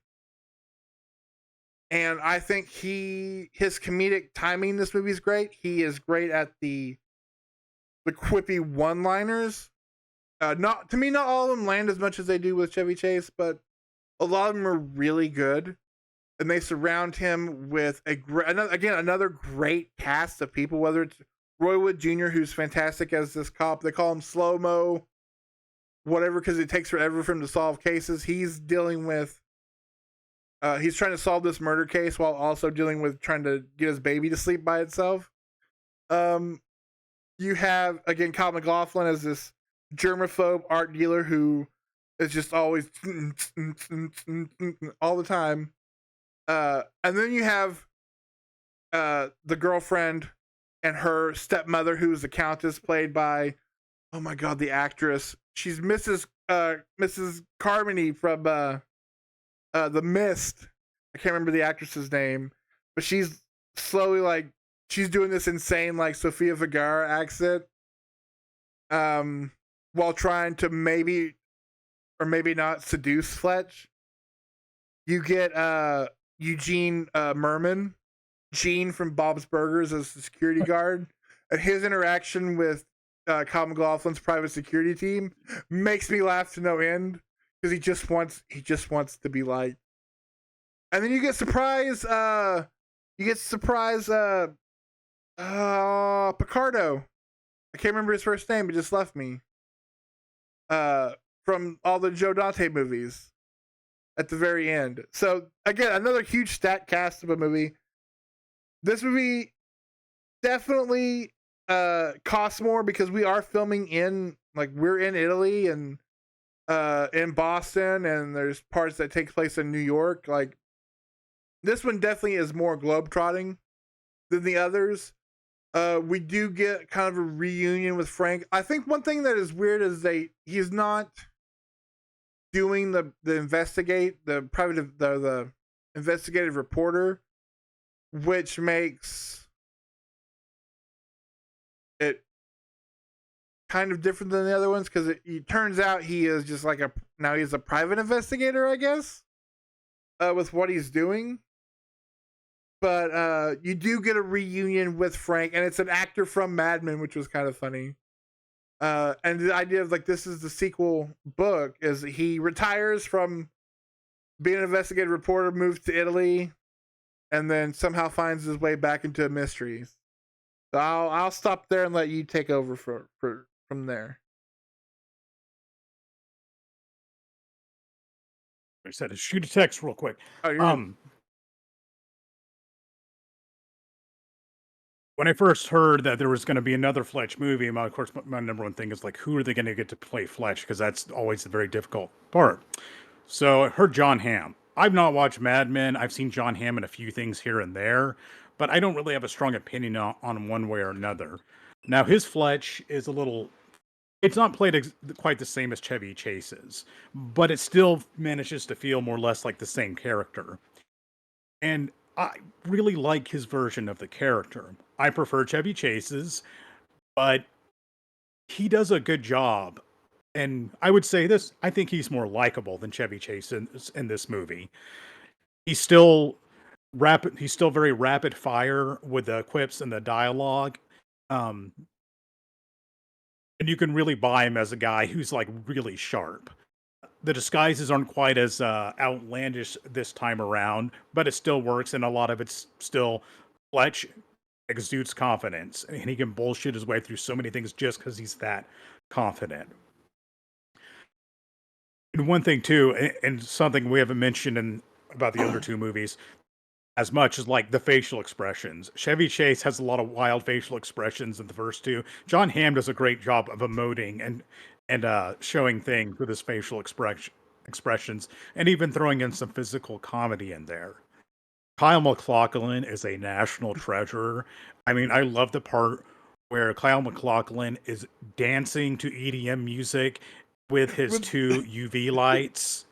Speaker 1: And I think his comedic timing in this movie is great. He is great at the quippy one-liners. Not to me, not all of them land as much as they do with Chevy Chase, but a lot of them are really good, and they surround him with another great cast of people. Whether it's Roy Wood Jr., who's fantastic as this cop, they call him Slow Mo, whatever, because it takes forever for him to solve cases. He's dealing with, he's trying to solve this murder case while also dealing with trying to get his baby to sleep by itself. You have again Kyle MacLachlan as this germaphobe art dealer who is just always all the time. And then you have the girlfriend and her stepmother, who's the countess, played by, oh my god, the actress. She's Mrs. Carmody from The Mist. I can't remember the actress's name, but she's slowly like she's doing this insane like Sofia Vergara accent, while trying to maybe or maybe not seduce Fletch. You get Eugene Merman, Gene from Bob's Burgers as the security guard, and his interaction with Kyle MacLachlan's private security team makes me laugh to no end because he just wants to be liked. And then you get surprise. Picardo. I can't remember his first name. It just left me. From all the Joe Dante movies at the very end. So again, another huge stat cast of a movie. This movie definitely costs more because we are filming we're in Italy and in Boston, and there's parts that take place in New York. Like this one definitely is more globetrotting than the others. We do get kind of a reunion with Frank. I think one thing that is weird is he's not doing the investigative reporter, which makes it kind of different than the other ones because it turns out he is just like he's a private investigator, I guess, with what he's doing. But you do get a reunion with Frank, and it's an actor from Mad Men, which was kind of funny. And the idea of like this is the sequel book is he retires from being an investigative reporter, moves to Italy, and then somehow finds his way back into mysteries. So I'll stop there and let you take over from there.
Speaker 2: I said to shoot a text real quick.
Speaker 1: Oh, you're
Speaker 2: When I first heard that there was going to be another Fletch movie, of course, my number one thing is like, who are they going to get to play Fletch? Because that's always the very difficult part. So I heard John Hamm. I've not watched Mad Men. I've seen John Hamm in a few things here and there, but I don't really have a strong opinion on one way or another. Now, his Fletch is it's not played quite the same as Chevy Chase's, but it still manages to feel more or less like the same character. And I really like his version of the character. I prefer Chevy Chase's, but he does a good job. And I would say this, I think he's more likable than Chevy Chase in this movie. He's still he's still very rapid fire with the quips and the dialogue. And you can really buy him as a guy who's like really sharp. The disguises aren't quite as outlandish this time around, but it still works, and a lot of it's still Fletch exudes confidence, and he can bullshit his way through so many things just because he's that confident. And one thing too, and something we haven't mentioned about the other two movies, as much as like the facial expressions. Chevy Chase has a lot of wild facial expressions in the first two. John Hamm does a great job of emoting and showing things with his facial expressions, and even throwing in some physical comedy in there. Kyle MacLachlan is a national treasure. I mean, I love the part where Kyle MacLachlan is dancing to EDM music with his
Speaker 1: With
Speaker 2: two UV lights,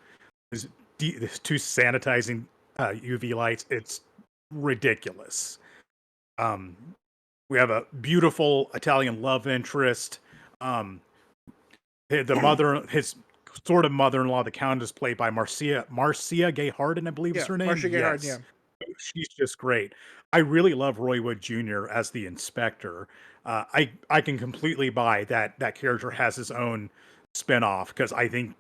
Speaker 2: his two sanitizing UV lights. It's ridiculous. Um, we have a beautiful Italian love interest. Um, his sort of mother-in-law, the countess, played by Marcia Gay Harden, I believe is
Speaker 1: yeah,
Speaker 2: her name.
Speaker 1: Marcia Gay Harden, yeah.
Speaker 2: Yes, she's just great. I really love Roy Wood Jr. as the inspector. I can completely buy that character has his own spinoff because I think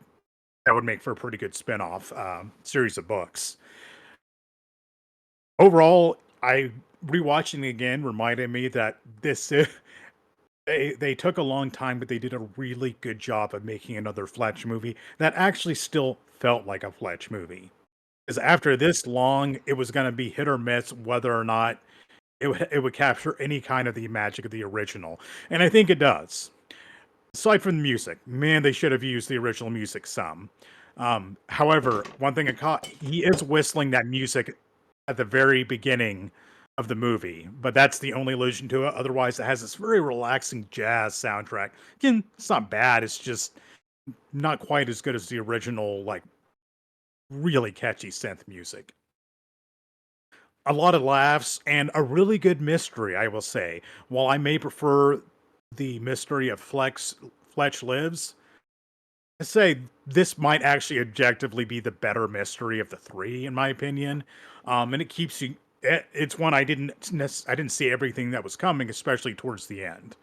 Speaker 2: that would make for a pretty good spinoff series of books. Overall, I rewatching it again reminded me that this they took a long time, but they did a really good job of making another Fletch movie that actually still felt like a Fletch movie. Because after this long, it was going to be hit or miss whether or not it would capture any kind of the magic of the original, and I think it does. Aside from the music, man, they should have used the original music some. However, one thing I caught, he is whistling that music at the very beginning of the movie, but that's the only allusion to it. Otherwise, it has this very relaxing jazz soundtrack. Again, it's not bad. It's just not quite as good as the original, like really catchy synth music. A lot of laughs and a really good mystery, I will say. While I may prefer the mystery of Fletch Lives, I say this might actually objectively be the better mystery of the three, in my opinion. And it keeps you. It's one I didn't see everything that was coming, especially towards the end.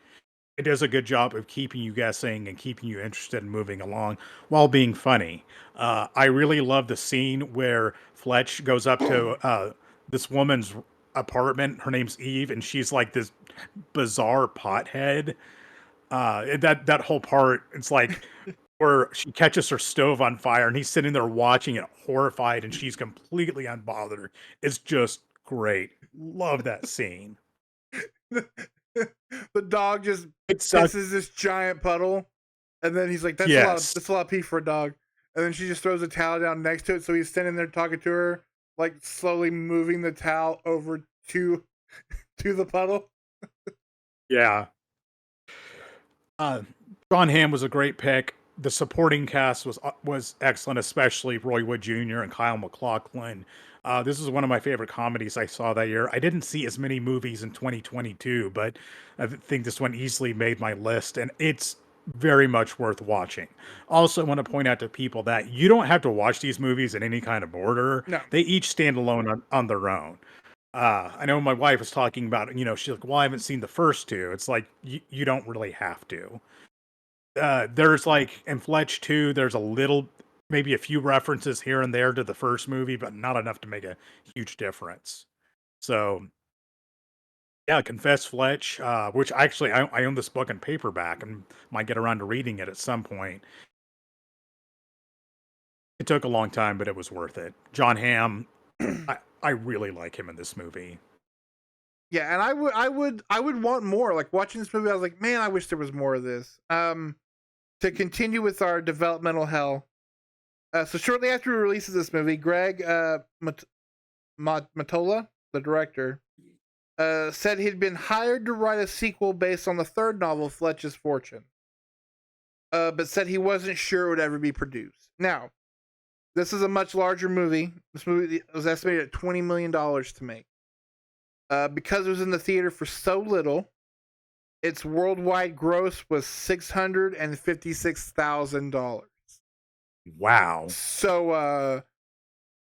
Speaker 2: It does a good job of keeping you guessing and keeping you interested in moving along while being funny. I really love the scene where Fletch goes up to this woman's apartment. Her name's Eve, and she's like this bizarre pothead. That whole part, it's like where she catches her stove on fire, and he's sitting there watching it, horrified, and she's completely unbothered. It's just great. Love that scene.
Speaker 1: The dog just
Speaker 2: It's such
Speaker 1: pisses this giant puddle, and then he's like,
Speaker 2: yes,
Speaker 1: that's a lot of pee for a dog." And then she just throws a towel down next to it, so he's standing there talking to her, like slowly moving the towel over to the puddle.
Speaker 2: yeah. Uh, John Hamm was a great pick. The supporting cast was excellent, especially Roy Wood Jr. and Kyle MacLachlan. This is one of my favorite comedies I saw that year. I didn't see as many movies in 2022, but I think this one easily made my list, and it's very much worth watching. Also, I want to point out to people that you don't have to watch these movies in any kind of order.
Speaker 1: No,
Speaker 2: They each stand alone on their own. I know my wife was talking about, she's like, well, I haven't seen the first two. It's like, you don't really have to. There's like, in Fletch 2, there's a little, maybe a few references here and there to the first movie, but not enough to make a huge difference. So, yeah, Confess Fletch, which actually, I own this book in paperback and might get around to reading it at some point. It took a long time, but it was worth it. John Hamm, I really like him in this movie.
Speaker 1: yeah, and I would want more. Like watching this movie, I was like, man, I wish there was more of this. To continue with our developmental hell. So shortly after the release of this movie, Greg Matola, the director, said he'd been hired to write a sequel based on the third novel, Fletch's Fortune, but said he wasn't sure it would ever be produced. Now, this is a much larger movie. This movie was estimated at $20 million to make. Because it was in the theater for so little, its worldwide gross was $656,000.
Speaker 2: Wow.
Speaker 1: So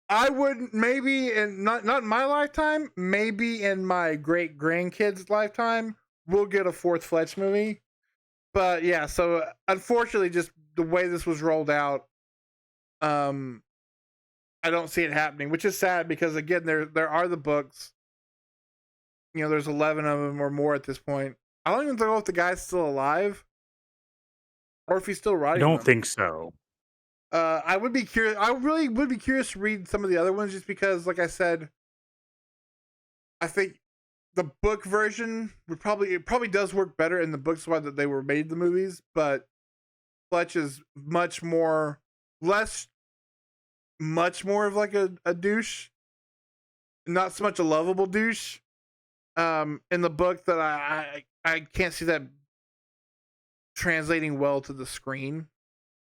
Speaker 1: I would maybe in not in my lifetime, maybe in my great grandkids' lifetime, we'll get a fourth Fletch movie. But yeah, so unfortunately, just the way this was rolled out, um, I don't see it happening, which is sad because again, there are the books. There's 11 of them or more at this point. I don't even know if the guy's still alive or if he's still
Speaker 2: I
Speaker 1: writing
Speaker 2: don't
Speaker 1: them.
Speaker 2: think so.
Speaker 1: I would be curious. I really would be curious to read some of the other ones, just because, like I said, I think the book version would probably does work better in the books why that they were made the movies, but Fletch is much more of like a douche, not so much a lovable douche. In the book that I can't see that translating well to the screen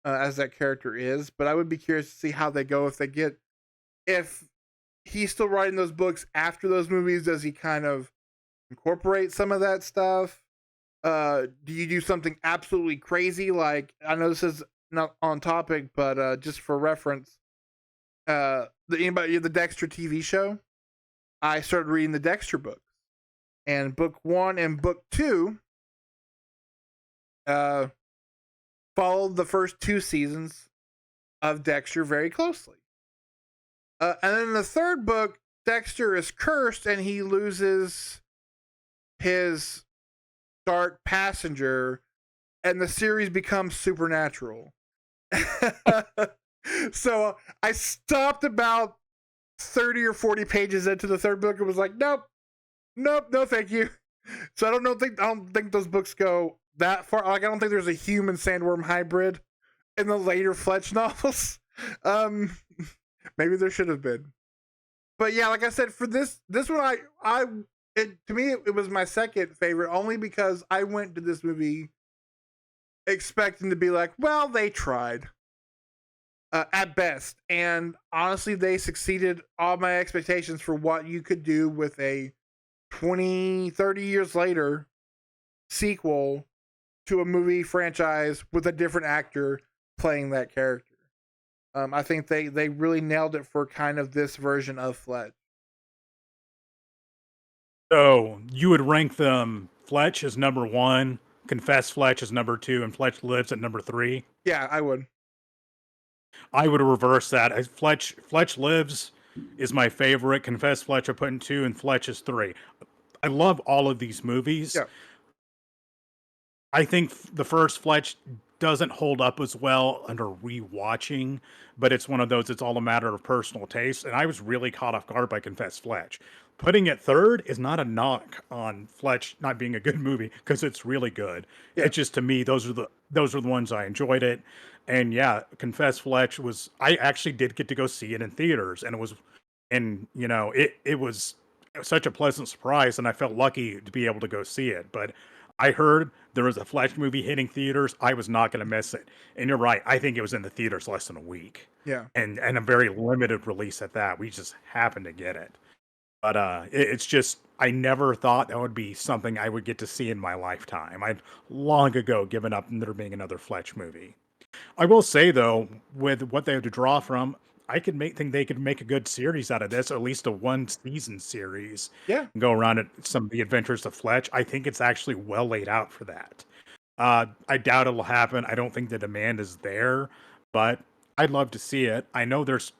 Speaker 1: as that character is, but I would be curious to see how they go if he's still writing those books after those movies. Does he kind of incorporate some of that stuff? Do you do something absolutely crazy? Like, I know this is not on topic, but just for reference, the Dexter TV show, I started reading the Dexter books, and book 1 and book 2 followed the first 2 seasons of Dexter very closely. And then in the third book, Dexter is cursed and he loses his Dart passenger, and the series becomes supernatural. So I stopped about 30 or 40 pages into the third book and was like, nope, no, thank you. So I don't think those books go that far. Like, I don't think there's a human sandworm hybrid in the later Fletch novels. Maybe there should have been. But yeah, like I said, for this one, to me it was my second favorite, only because I went to this movie expecting to be like, well, they tried at best, and honestly, they succeeded all my expectations for what you could do with a 20-30 years later sequel to a movie franchise with a different actor playing that character. I think they really nailed it for kind of this version of Fletch.
Speaker 2: So you would rank them Fletch as number 1, Confess Fletch as number 2, and Fletch Lives at number 3?
Speaker 1: Yeah, I would.
Speaker 2: I would reverse that. Fletch Lives is my favorite. Confess Fletch I put in 2, and Fletch is 3. I love all of these movies.
Speaker 1: Yeah.
Speaker 2: I think the first Fletch doesn't hold up as well under rewatching, but it's one of those, it's all a matter of personal taste. And I was really caught off guard by Confess Fletch. Putting it third is not a knock on Fletch not being a good movie, because it's really good.
Speaker 1: Yeah.
Speaker 2: It's just, to me, those are the ones I enjoyed it. And yeah, Confess Fletch I actually did get to go see it in theaters, and it was such a pleasant surprise, and I felt lucky to be able to go see it. But I heard there was a Fletch movie hitting theaters. I was not going to miss it. And you're right. I think it was in the theaters less than a week.
Speaker 1: Yeah.
Speaker 2: And a very limited release at that. We just happened to get it. But it's just, I never thought that would be something I would get to see in my lifetime. I'd long ago given up on there being another Fletch movie. I will say, though, with what they had to draw from, think they could make a good series out of this, or at least a 1-season series.
Speaker 1: Yeah.
Speaker 2: And go around at some of the adventures of Fletch. I think it's actually well laid out for that. I doubt it'll happen. I don't think the demand is there, but I'd love to see it. I know there's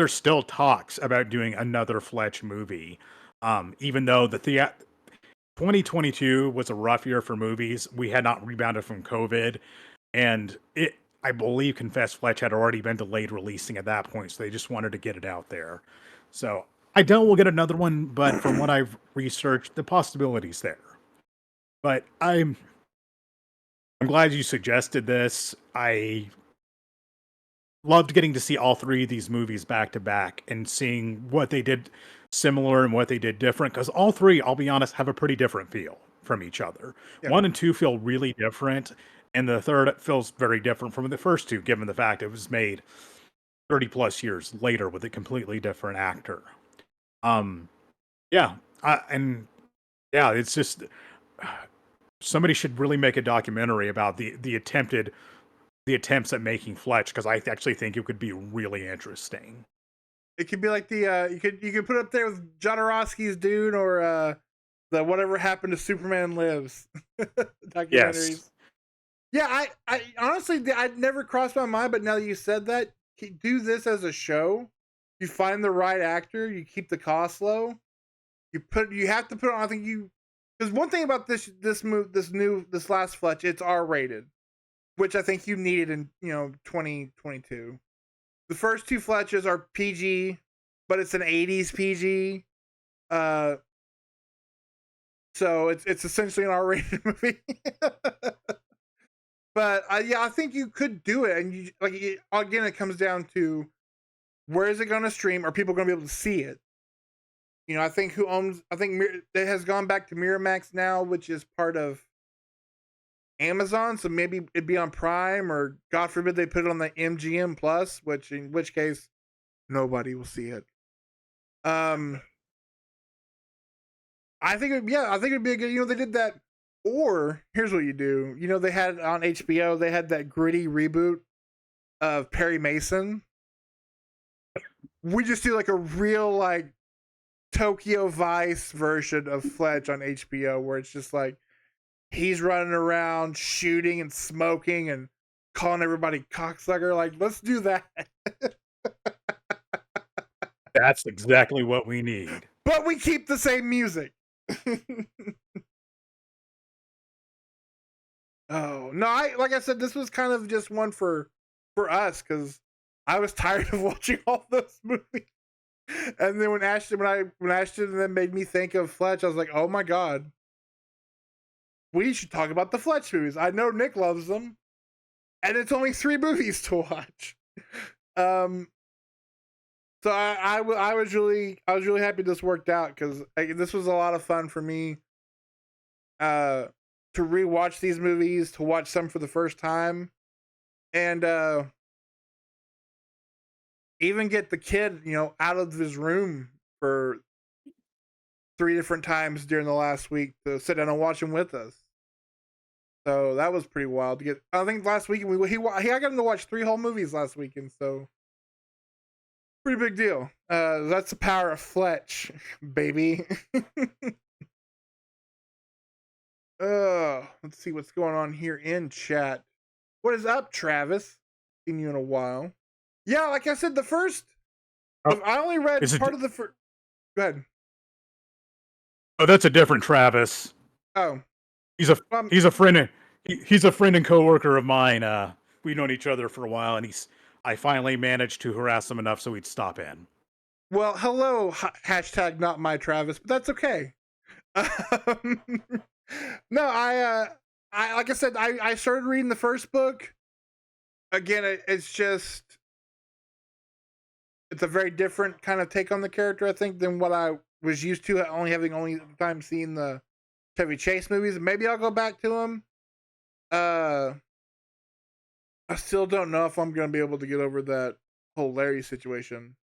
Speaker 2: still talks about doing another Fletch movie. Even though 2022 was a rough year for movies, we had not rebounded from COVID, and I believe Confess Fletch had already been delayed releasing at that point, so they just wanted to get it out there. So I doubt we'll get another one, but from what I've researched, the possibility's there. But I'm glad you suggested this. I loved getting to see all 3 of these movies back to back and seeing what they did similar and what they did different, because all 3, I'll be honest, have a pretty different feel from each other.
Speaker 1: Yeah.
Speaker 2: 1 and 2 feel really different, and the third feels very different from the first 2, given the fact it was made 30 plus years later with a completely different actor. It's just, somebody should really make a documentary about the attempts at making Fletch, because I actually think it could be really interesting.
Speaker 1: It could be like the you could put it up there with Jodorowsky's Dune, or the Whatever Happened to Superman Lives documentaries.
Speaker 2: Yes.
Speaker 1: Yeah, I honestly, I'd never crossed my mind, but now that you said that, do this as a show. You find the right actor, you keep the cost low. You have to put on. I think because one thing about this last Fletch, it's R-rated, which I think you needed in 2022. The first 2 Fletches are PG, but it's an 80s PG. So it's essentially an R-rated movie. But yeah, I think you could do it, and you again, it comes down to where is it going to stream? Are people going to be able to see it? You know, I think who owns? I think it has gone back to Miramax now, which is part of Amazon. So maybe it'd be on Prime, or God forbid they put it on the MGM Plus, in which case nobody will see it. I think I think it'd be a good. You know, they did that. Or here's what you do. You know, they had on HBO. They had that gritty reboot of Perry Mason. We just do like a real like Tokyo Vice version of Fletch on HBO, where it's just like he's running around shooting and smoking and calling everybody cocksucker. Like, let's do that.
Speaker 2: That's exactly what we need.
Speaker 1: But we keep the same music. Oh no! Like I said, this was kind of just one for us because I was tired of watching all those movies. And then when Ashton then made me think of Fletch, I was like, oh my god, we should talk about the Fletch movies. I know Nick loves them, and it's only 3 movies to watch. So I was really happy this worked out because this was a lot of fun for me. To rewatch these movies, to watch some for the first time, and even get the kid, you know, out of his room for 3 different times during the last week to sit down and watch him with us. So that was pretty wild to get. I think last weekend I got him to watch 3 whole movies last weekend, so pretty big deal. That's the power of Fletch, baby. Let's see what's going on here in chat. What is up, Travis? Seen you in a while. Yeah, like I said, the first. I only read part of the first. Go ahead.
Speaker 2: Oh, that's a different Travis.
Speaker 1: Oh,
Speaker 2: he's a friend. He's a friend and coworker of mine. We've known each other for a while, and I finally managed to harass him enough so he'd stop in.
Speaker 1: Well, hello, hashtag not my Travis, but that's okay. No, I like I said, I started reading the first book. Again, it's a very different kind of take on the character, I think, than what I was used to. Only time seeing the Chevy Chase movies. Maybe I'll go back to them. I still don't know if I'm gonna be able to get over that whole Larry situation.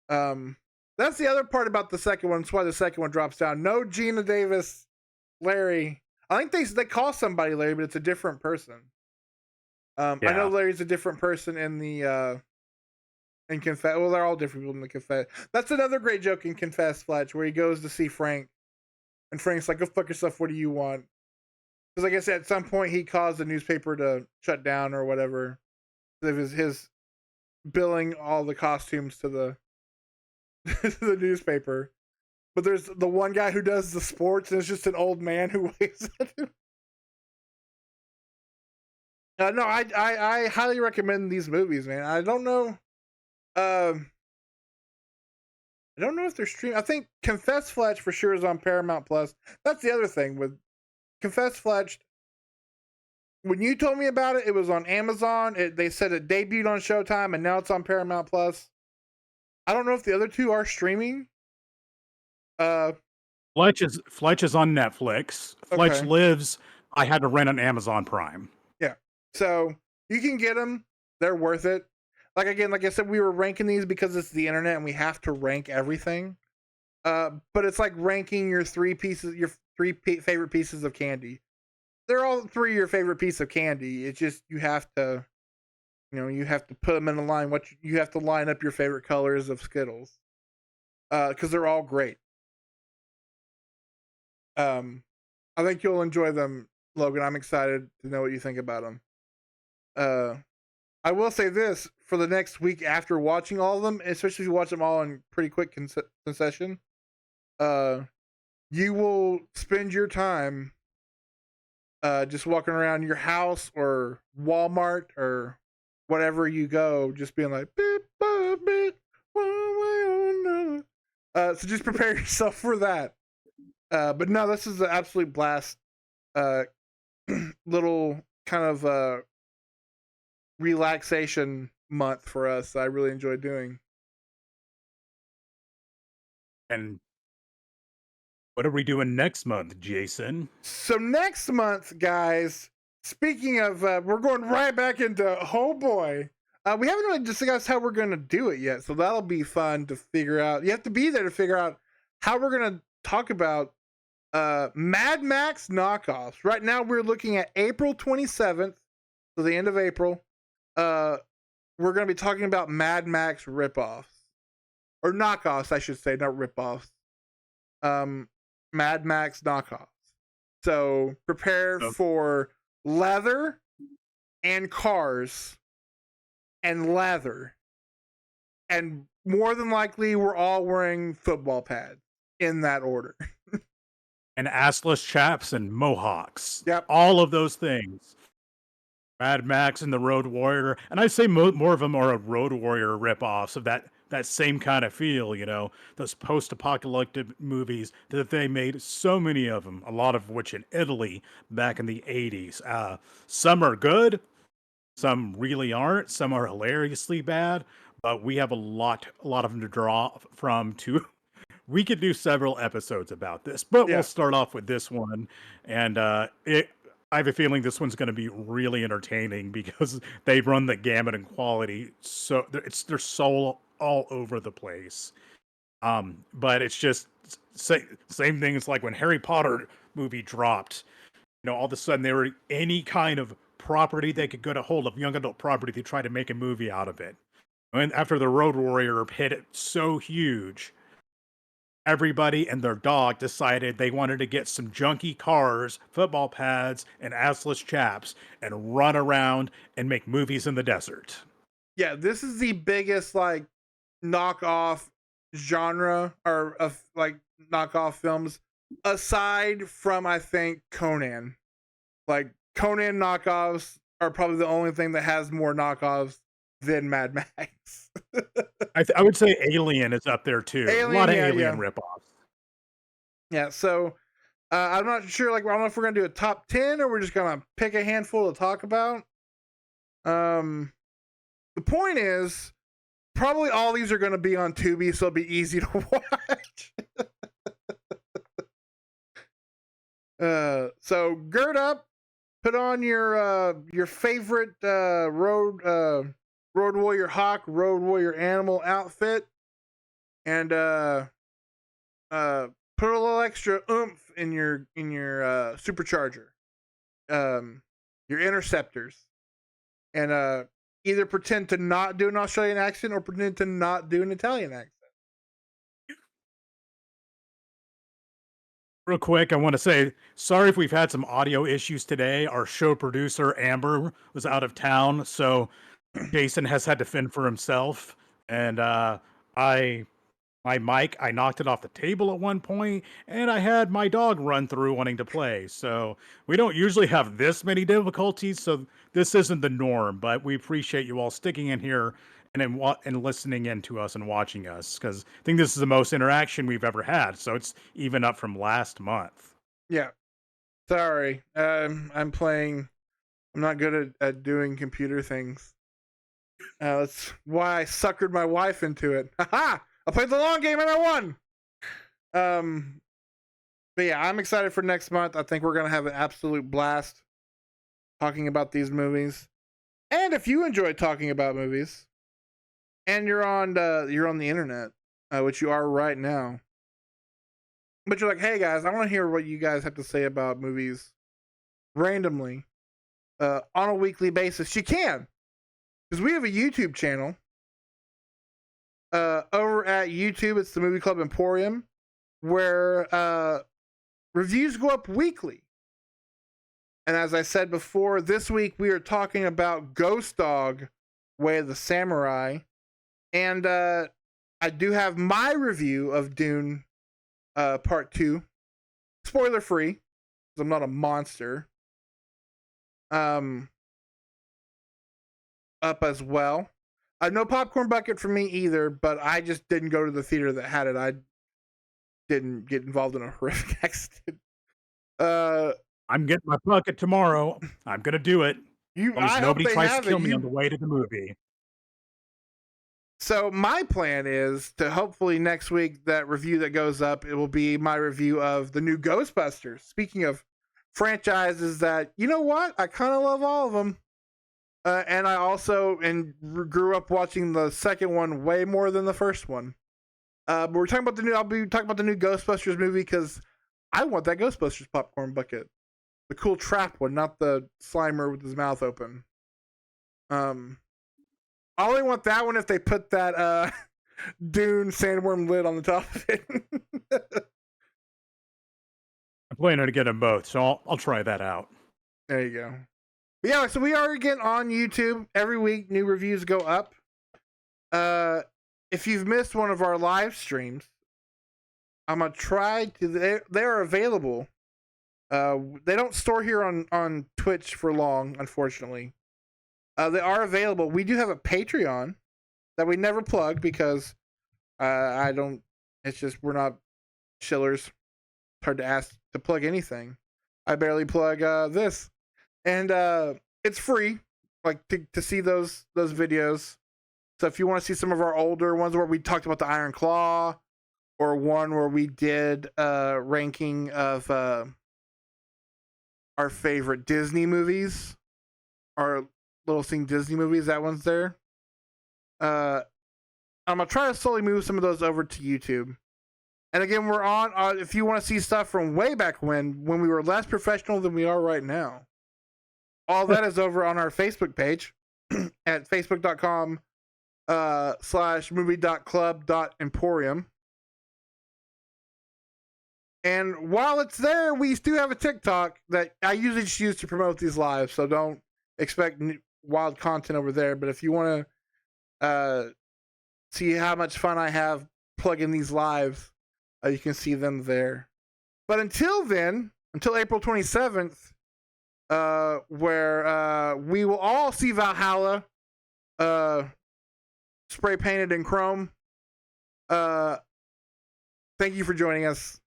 Speaker 1: That's the other part about the second one. That's why the second one drops down. No Gina Davis, Larry. I think they call somebody Larry, but it's a different person. I know Larry's a different person in the in Confess. Well, they're all different people in the Confess. That's another great joke in Confess, Fletch, where he goes to see Frank, and Frank's like, "Go fuck yourself. What do you want?" Because, like I said, at some point he caused the newspaper to shut down or whatever. It was his billing all the costumes to the to the newspaper. But there's the one guy who does the sports, and it's just an old man who waves at him. No, I highly recommend these movies, man. I don't know. I don't know if they're streaming. I think Confess Fletch for sure is on Paramount Plus. That's the other thing with Confess Fletch. When you told me about it, it was on Amazon. They said it debuted on Showtime, and now it's on Paramount Plus. I don't know if the other 2 are streaming.
Speaker 2: Fletch is on Netflix. Fletch Lives. I had to rent on Amazon Prime.
Speaker 1: Yeah, so you can get them. They're worth it. Like I said, we were ranking these because it's the internet and we have to rank everything. But it's like ranking your 3 favorite pieces of candy. They're all 3 your favorite piece of candy. It's just you have to put them in a line. You have to line up your favorite colors of Skittles, because they're all great. I think you'll enjoy them, Logan. I'm excited to know what you think about them. I will say this, for the next week after watching all of them, especially if you watch them all in pretty quick concession, you will spend your time just walking around your house or Walmart or whatever you go, just being like, beep, beep, beep, one way or another. So just prepare yourself for that. But no, this is an absolute blast. Little kind of relaxation month for us. I really enjoy doing.
Speaker 2: And what are we doing next month, Jason?
Speaker 1: So next month, guys. Speaking of, we're going right back into. Oh boy, we haven't really discussed how we're going to do it yet, so that'll be fun to figure out. You have to be there to figure out how we're going to talk about Mad Max knockoffs. Right now, we're looking at April 27th, so the end of April. We're going to be talking about Mad Max ripoffs or knockoffs, I should say, not ripoffs. Mad Max knockoffs. So prepare for leather and cars and leather, and more than likely, we're all wearing football pads in that order.
Speaker 2: And assless chaps and mohawks.
Speaker 1: Yep.
Speaker 2: All of those things. Mad Max and the Road Warrior. And I'd say more of them are Road Warrior ripoffs of that same kind of feel, you know, those post-apocalyptic movies that they made so many of them, a lot of which in Italy back in the 80s. Some are good, some really aren't, some are hilariously bad, but we have a lot of them to draw from to we could do several episodes about this, but
Speaker 1: Yeah.
Speaker 2: we'll start off with this one. And I have a feeling this one's going to be really entertaining because they run the gamut in quality. So they're so all over the place. But it's just same thing as like when Harry Potter movie dropped. You know, all of a sudden they were any kind of property they could get a hold of, young adult property, they tried to make a movie out of it. And after the Road Warrior hit it so huge, everybody and their dog decided they wanted to get some junky cars, football pads, and assless chaps and run around and make movies in the desert.
Speaker 1: Yeah, this is the biggest like knockoff genre or of like knockoff films aside from I think Conan. Like Conan knockoffs are probably the only thing that has more knockoffs than Mad Max.
Speaker 2: I would say Alien is up there too. A lot of
Speaker 1: Yeah,
Speaker 2: Alien
Speaker 1: yeah.
Speaker 2: ripoffs.
Speaker 1: Yeah, so I'm not sure. Like, I don't know if we're gonna do a top 10 or we're just gonna pick a handful to talk about. The point is, probably all these are gonna be on Tubi, so it'll be easy to watch. So gird up, put on your favorite road warrior hawk, road warrior animal outfit, and put a little extra oomph in your supercharger, your interceptors, and either pretend to not do an Australian accent or pretend to not do an Italian accent.
Speaker 2: Real quick, I want to say sorry if we've had some audio issues today. Our show producer, Amber, was out of town, so Jason has had to fend for himself. And my mic, I knocked it off the table at one point, and I had my dog run through wanting to play. So we don't usually have this many difficulties, so this isn't the norm. But we appreciate you all sticking in here and listening in to us and watching us, because I think this is the most interaction we've ever had. So it's even up from last month.
Speaker 1: Yeah, sorry. I'm playing. I'm not good at doing computer things. That's why I suckered my wife into it. Haha! I played the long game and I won. But yeah, I'm excited for next month. I think we're gonna have an absolute blast talking about these movies. And if you enjoy talking about movies, and you're on the internet, which you are right now, but you're like, hey guys, I want to hear what you guys have to say about movies randomly on a weekly basis. You can, because we have a YouTube channel. Over at YouTube, it's the Movie Club Emporium, where reviews go up weekly. And as I said before, this week we are talking about Ghost Dog, Way of the Samurai. And I do have my review of Dune Part 2. Spoiler free, because I'm not a monster. Up as well. No popcorn bucket for me either, but I just didn't go to the theater that had it. didn't get involved in a horrific accident.
Speaker 2: I'm getting my bucket tomorrow. I'm gonna do it. As long as
Speaker 1: I hope
Speaker 2: nobody
Speaker 1: they
Speaker 2: tries to
Speaker 1: have
Speaker 2: kill
Speaker 1: it.
Speaker 2: me on the way to the movie.
Speaker 1: So my plan is to hopefully next week, that review that goes up, it will be my review of the new Ghostbusters. Speaking of franchises that, you know what, I kind of love all of them. And I also grew up watching the second one way more than the first one. But we're talking about I'll be talking about the new Ghostbusters movie because I want that Ghostbusters popcorn bucket. The cool trap one, not the Slimer with his mouth open. I only want that one if they put that Dune sandworm lid on the top of it.
Speaker 2: I'm planning to get them both, so I'll try that out.
Speaker 1: There you go. But yeah, so we are again on YouTube every week. New reviews go up. If you've missed one of our live streams, I'm gonna try to. They are available. They don't store here on Twitch for long, unfortunately. They are available. We do have a Patreon that we never plug because I don't. It's just we're not shillers. It's hard to ask to plug anything. I barely plug this, and it's free. Like to see those videos. So if you want to see some of our older ones where we talked about the Iron Claw, or one where we did ranking of our favorite Disney movies, our Little Thing Disney movies, that one's there. I'm gonna try to slowly move some of those over to YouTube. And again, we're on. If you want to see stuff from way back when we were less professional than we are right now, all that is over on our Facebook page at facebook.com/movie.club.emporium. And while it's there, we do have a TikTok that I usually just use to promote these lives, so don't expect wild content over there. But if you want to see how much fun I have plugging these lives, you can see them there. But until then, until April 27th, where we will all see Valhalla spray painted in chrome. Thank you for joining us.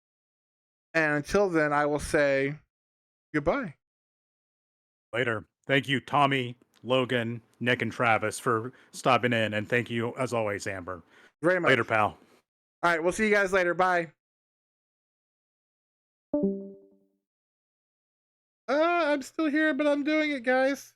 Speaker 1: And until then, I will say goodbye.
Speaker 2: Later. Thank you, Tommy, Logan, Nick, and Travis for stopping in. And thank you, as always, Amber.
Speaker 1: Very much.
Speaker 2: Later, pal.
Speaker 1: All right, we'll see you guys later. Bye. I'm still here, but I'm doing it, guys.